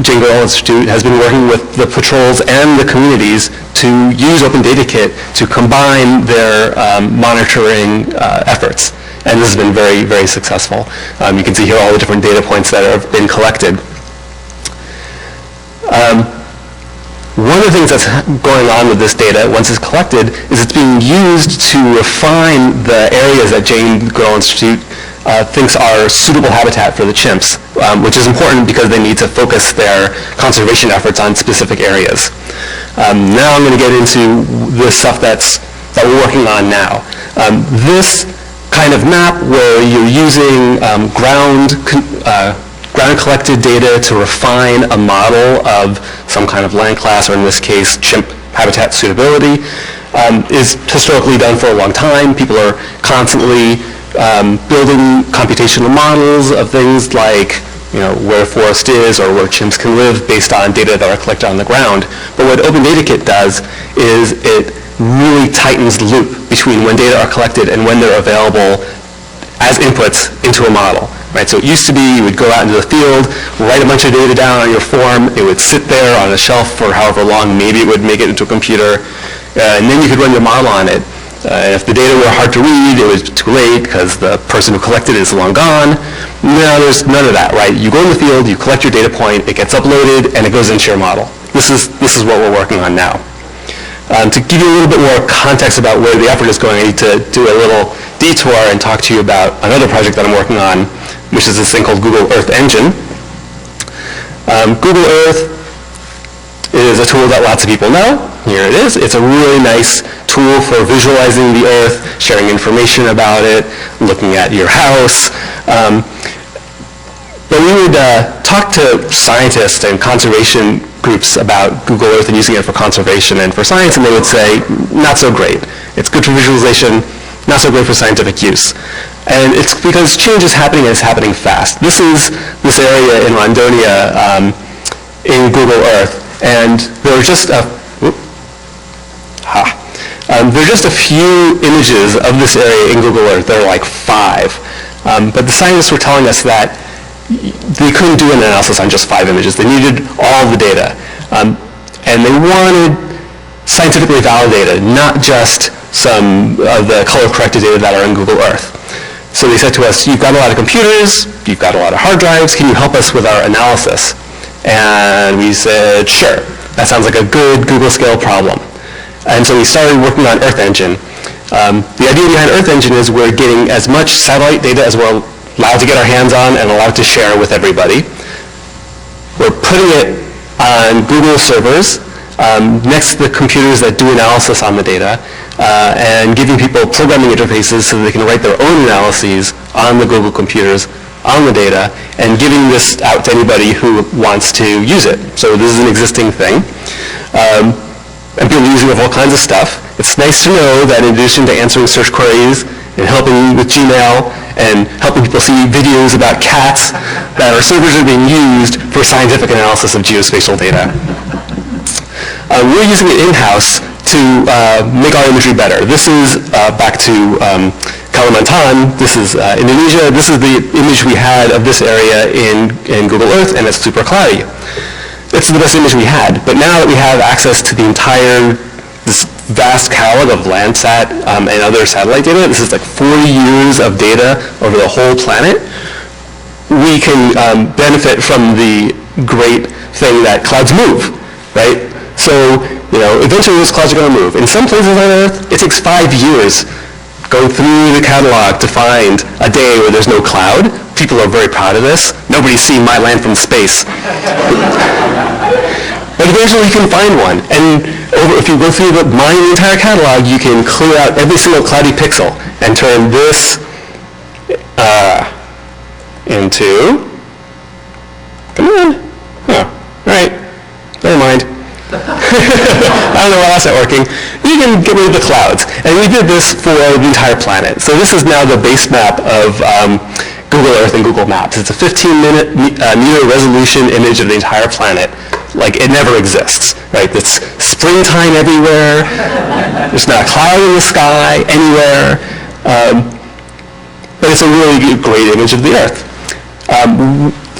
Jingo Institute has been working with the patrols and the communities to use OpenData Kit to combine their monitoring efforts. And this has been very, very successful. You can see here all the different data points that have been collected. One of the things that's going on with this data, once it's collected, is it's being used to refine the areas that Jingo Institute thinks are suitable habitat for the chimps, which is important because they need to focus their conservation efforts on specific areas. Now I'm going to get into the stuff that we're working on now. This kind of map where you're using ground-collected data to refine a model of some kind of land class, or in this case, chimp habitat suitability, is historically done for a long time. People are constantly building computational models of things like, where a forest is or where chimps can live based on data that are collected on the ground. But what OpenData Kit does is it really tightens the loop between when data are collected and when they're available as inputs into a model. Right? So it used to be you would go out into the field, write a bunch of data down on your form, it would sit there on a shelf for however long, maybe it would make it into a computer, and then you could run your model on it. If the data were hard to read, it was too late because the person who collected it is long gone. Now there's none of that, right? You go in the field, you collect your data point, it gets uploaded, and it goes into your model. This is what we're working on now. To give you a little bit more context about where the effort is going, I need to do a little detour and talk to you about another project that I'm working on, which is this thing called Google Earth Engine. Google Earth is a tool that lots of people know. Here it is. It's a really nice tool for visualizing the Earth, sharing information about it, looking at your house. But we would talk to scientists and conservation groups about Google Earth and using it for conservation and for science, and they would say, not so great. It's good for visualization, not so great for scientific use. And it's because change is happening and it's happening fast. This is this area in Rondonia in Google Earth, and there are just a few images of this area in Google Earth. There are like 5. But the scientists were telling us that they couldn't do an analysis on just 5 images. They needed all the data. And they wanted scientifically validated, not just some of the color-corrected data that are in Google Earth. So they said to us, you've got a lot of computers, you've got a lot of hard drives, can you help us with our analysis? And we said, sure, that sounds like a good Google scale problem. And so we started working on Earth Engine. The idea behind Earth Engine is we're getting as much satellite data as we're allowed to get our hands on and allowed to share with everybody. We're putting it on Google servers next to the computers that do analysis on the data, and giving people programming interfaces so they can write their own analyses on the Google computers on the data, and giving this out to anybody who wants to use it. So this is an existing thing. And people are using it for all kinds of stuff. It's nice to know that in addition to answering search queries and helping with Gmail and helping people see videos about cats, that our servers are being used for scientific analysis of geospatial data. We're using it in-house to make our imagery better. This is back to Kalimantan, this is Indonesia. This is the image we had of this area in Google Earth, and it's super cloudy. It's the best image we had, but now that we have access to the entire, this vast catalog of Landsat and other satellite data, this is like 40 years of data over the whole planet, we can benefit from the great thing that clouds move, right? So, eventually those clouds are going to move. In some places on Earth, it takes 5 years going through the catalog to find a day where there's no cloud. People are very proud of this. Nobody's seen my land from space. But eventually you can find one. And if you go through mine the entire catalog, you can clear out every single cloudy pixel and turn this into... Come on. Oh, all right. Never mind. I don't know why that's not working. You can get rid of the clouds. And we did this for the entire planet. So this is now the base map of Google Earth and Google Maps. It's a 15-meter resolution image of the entire planet. Like, it never exists, right? It's springtime everywhere. There's not a cloud in the sky anywhere. But it's a really great image of the Earth.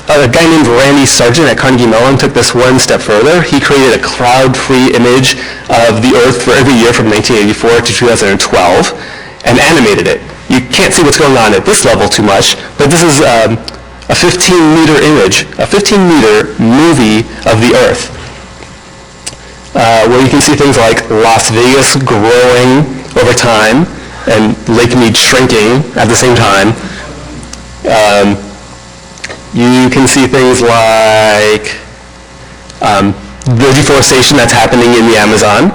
A guy named Randy Sargent at Carnegie Mellon took this one step further. He created a cloud-free image of the Earth for every year from 1984 to 2012 and animated it. You can't see what's going on at this level too much, but this is a 15-meter image, a 15-meter movie of the Earth, where you can see things like Las Vegas growing over time and Lake Mead shrinking at the same time. You can see things like the deforestation that's happening in the Amazon.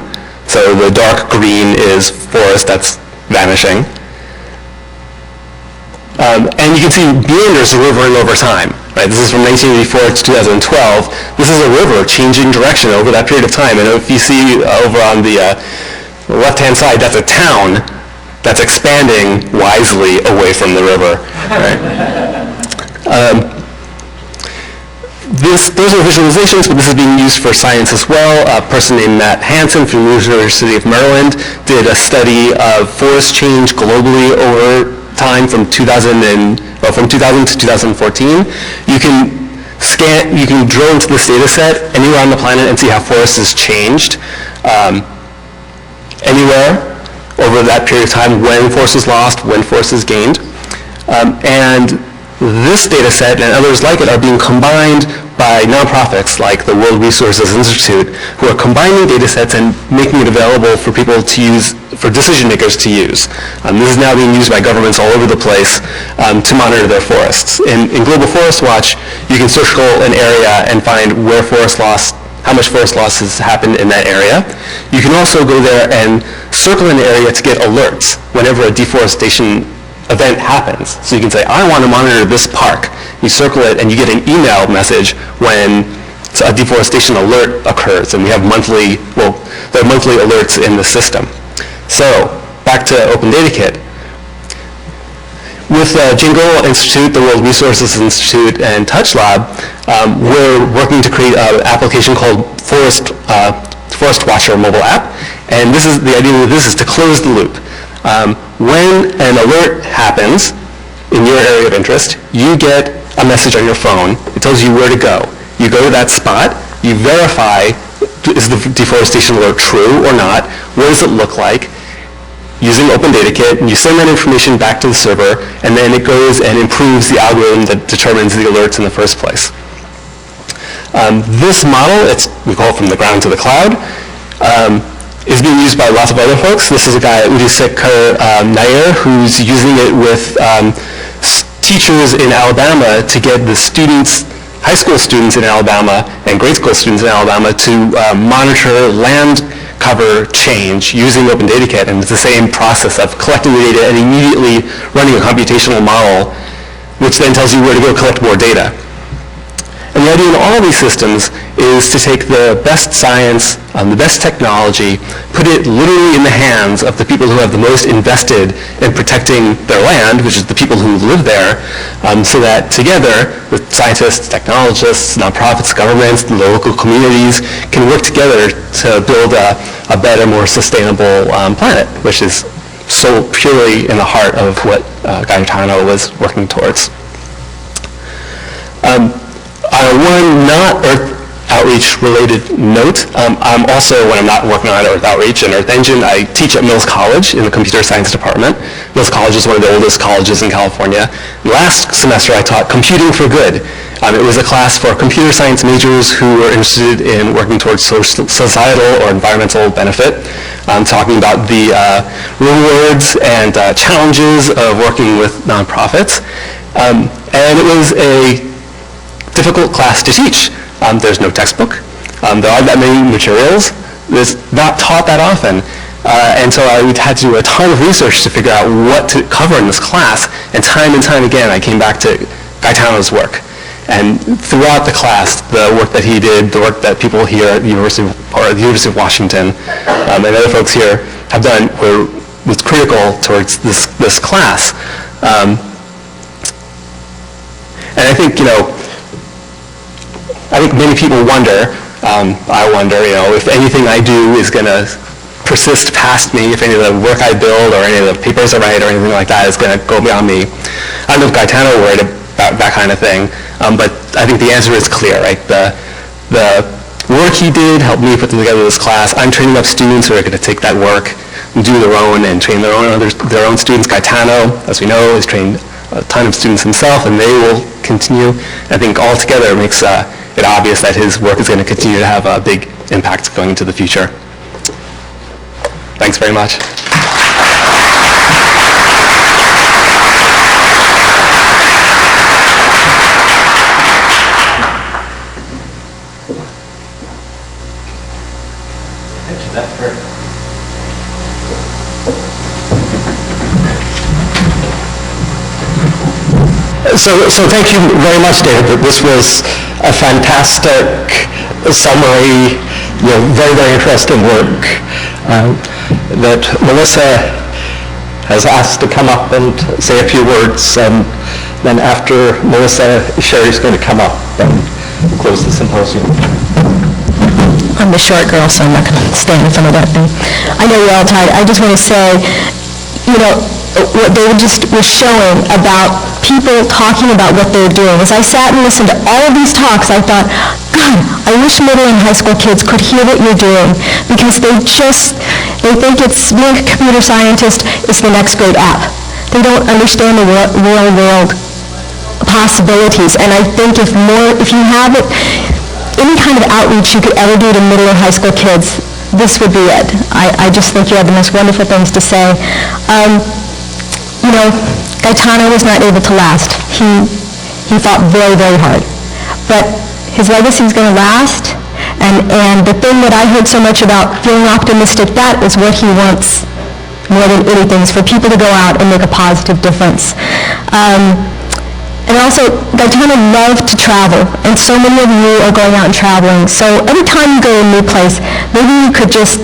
So the dark green is forest that's vanishing. And you can see meanders rivering over time. Right? This is from 1984 to 2012. This is a river changing direction over that period of time. And if you see over on the left-hand side, that's a town that's expanding wisely away from the river. Right? Those are visualizations, but this is being used for science as well. A person named Matt Hansen from the University of Maryland did a study of forest change globally over time from 2000 to 2014. You can drill into this data set anywhere on the planet and see how forest has changed anywhere over that period of time, when forest is lost, when forest is gained. And this data set and others like it are being combined by nonprofits like the World Resources Institute, who are combining data sets and making it available for people to use, for decision makers to use. This is now being used by governments all over the place to monitor their forests. In Global Forest Watch, you can circle an area and find where forest loss, how much forest loss has happened in that area. You can also go there and circle an area to get alerts whenever a deforestation event happens. So you can say, I want to monitor this park. You circle it and you get an email message when a deforestation alert occurs. And we have monthly, well, there are monthly alerts in the system. So back to OpenData. With Jane Goodall Institute, the World Resources Institute, and Touch Lab, we're working to create an application called Forest Watcher mobile app. And this is the idea of this is to close the loop. When an alert happens in your area of interest, you get a message on your phone. It tells you where to go. You go to that spot. You verify, is the deforestation alert true or not? What does it look like? Using OpenData Kit, and you send that information back to the server, and then it goes and improves the algorithm that determines the alerts in the first place. This model, we call it from the ground to the cloud, is being used by lots of other folks. This is a guy, Udisekar Nair, who's using it with teachers in Alabama to get the students, high school students in Alabama and grade school students in Alabama to monitor land cover change using OpenData. And it's the same process of collecting the data and immediately running a computational model, which then tells you where to go collect more data. And the idea in all of these systems is to take the best science, the best technology, put it literally in the hands of the people who have the most invested in protecting their land, which is the people who live there, so that together, with scientists, technologists, nonprofits, governments, the local communities, can work together to build a better, more sustainable planet, which is so purely in the heart of what Gaetano was working towards. On one not Earth Outreach related note, I'm also, when I'm not working on Earth Outreach and Earth Engine, I teach at Mills College in the computer science department. Mills College is one of the oldest colleges in California. Last semester I taught Computing for Good. It was a class for computer science majors who were interested in working towards societal or environmental benefit, talking about the rewards and challenges of working with nonprofits. And it was a difficult class to teach. There's no textbook. There aren't that many materials. It's not taught that often. And so I had to do a ton of research to figure out what to cover in this class. And time again, I came back to Gaetano's work. And throughout the class, the work that he did, the work that people here at the University of Washington and other folks here have done was critical towards this class. And I think, I think many people wonder, I wonder, if anything I do is going to persist past me, if any of the work I build or any of the papers I write or anything like that is going to go beyond me. I don't know if Gaetano worried about that kind of thing, but I think the answer is clear, right? The work he did helped me put together this class. I'm training up students who are going to take that work and do their own and train their own students. Gaetano, as we know, has trained a ton of students himself, and they will continue. I think altogether it makes it obvious that his work is going to continue to have a big impact going into the future. Thanks very much. So thank you very much, David. This was a fantastic summary, very, very interesting work that Melissa has asked to come up and say a few words. And then after Melissa, Sherry's going to come up and close the symposium. I'm the short girl, so I'm not going to stand in front of that thing. I know you're all tired. I just want to say, what David just was showing about people talking about what they're doing. As I sat and listened to all of these talks, I thought, God, I wish middle and high school kids could hear what you're doing, because they think it's being a computer scientist is the next great app. They don't understand the real world possibilities. And I think if you have any kind of outreach you could ever do to middle or high school kids, this would be it. I just think you have the most wonderful things to say. Gaetano was not able to last. He fought very, very hard. But his legacy is going to last. And the thing that I heard so much about feeling optimistic, that is what he wants more than anything, is for people to go out and make a positive difference. And also, Gaetano loved to travel, and so many of you are going out and traveling. So every time you go to a new place, maybe you could just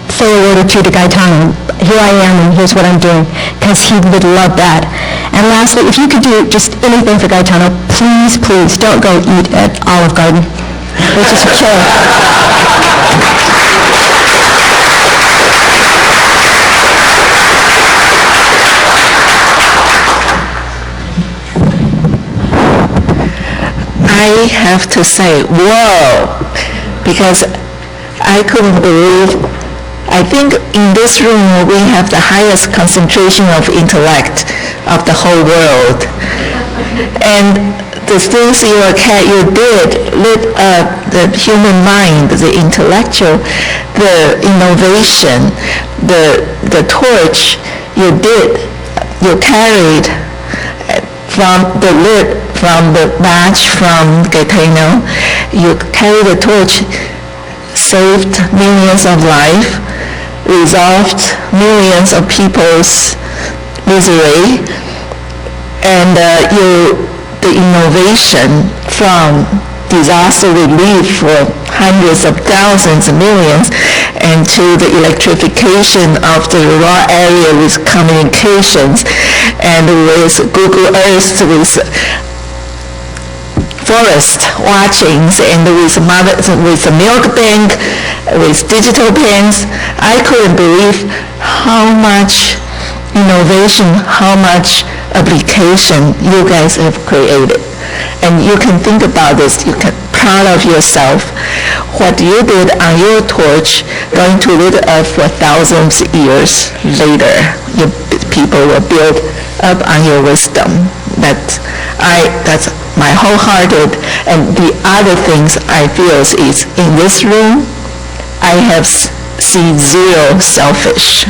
say a word or two to Gaetano. Here I am, and here's what I'm doing, because he would love that. And lastly, if you could do just anything for Gaetano, please, please don't go eat at Olive Garden. It's just a killer. I have to say, whoa, because I couldn't believe, I think in this room we have the highest concentration of intellect of the whole world. And the things you did lit up the human mind, the intellectual, the innovation, the torch you carried from the match from Gaetano. You carry the torch, saved millions of lives, resolved millions of people's misery, and the innovation from disaster relief for hundreds of thousands, millions, and to the electrification of the rural area with communications, and with Google Earth, with forest watchings, and with the milk bank, with digital pens. I couldn't believe how much innovation, how much application you guys have created. And you can think about this, you can proud of yourself. What you did on your torch going to live up for thousands of years later. People will build up on your wisdom. That's my wholehearted. And the other things I feel is in this room, I have seen zero selfish.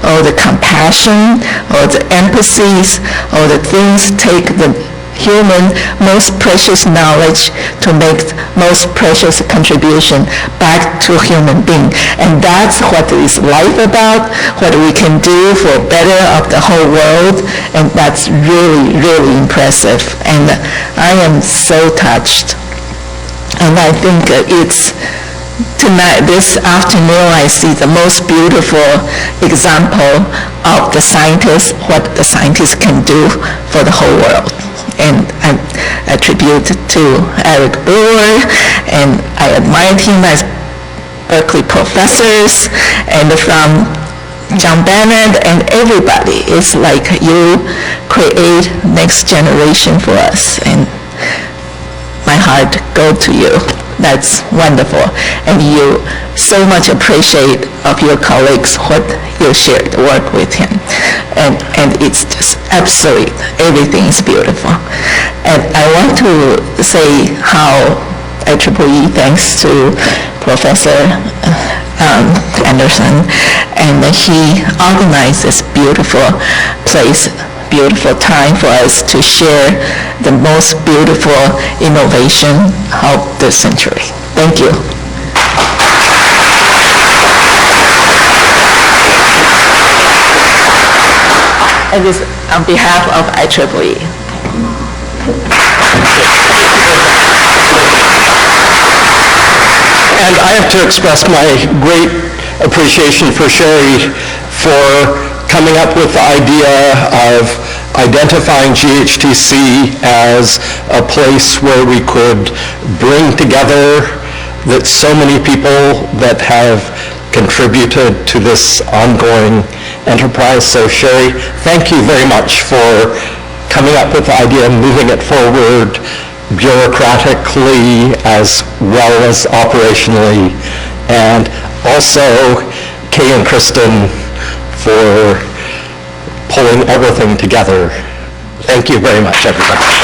All the compassion, all the empathies, all the things take the human most precious knowledge to make most precious contribution back to human being. And that's what is life about, what we can do for better of the whole world, and that's really, really impressive. And I am so touched. And I think it's tonight, this afternoon, I see the most beautiful example of the scientists, what the scientists can do for the whole world. And I attribute to Eric Brewer, and I admire him as Berkeley professors, and from John Bennett and everybody. It's like you create next generation for us, and my heart goes to you. That's wonderful. And you so much appreciate of your colleagues what you shared work with him. And it's just absolute, everything is beautiful. And I want to say how IEEE thanks to Professor Anderson, and he organized this beautiful place, beautiful time for us to share the most beautiful innovation of the century. Thank you. And this on behalf of IEEE. And I have to express my great appreciation for Sherry for coming up with the idea of identifying GHTC as a place where we could bring together that so many people that have contributed to this ongoing enterprise. So Sherry, thank you very much for coming up with the idea and moving it forward bureaucratically as well as operationally. And also Kay and Kristen for pulling everything together. Thank you very much, everybody.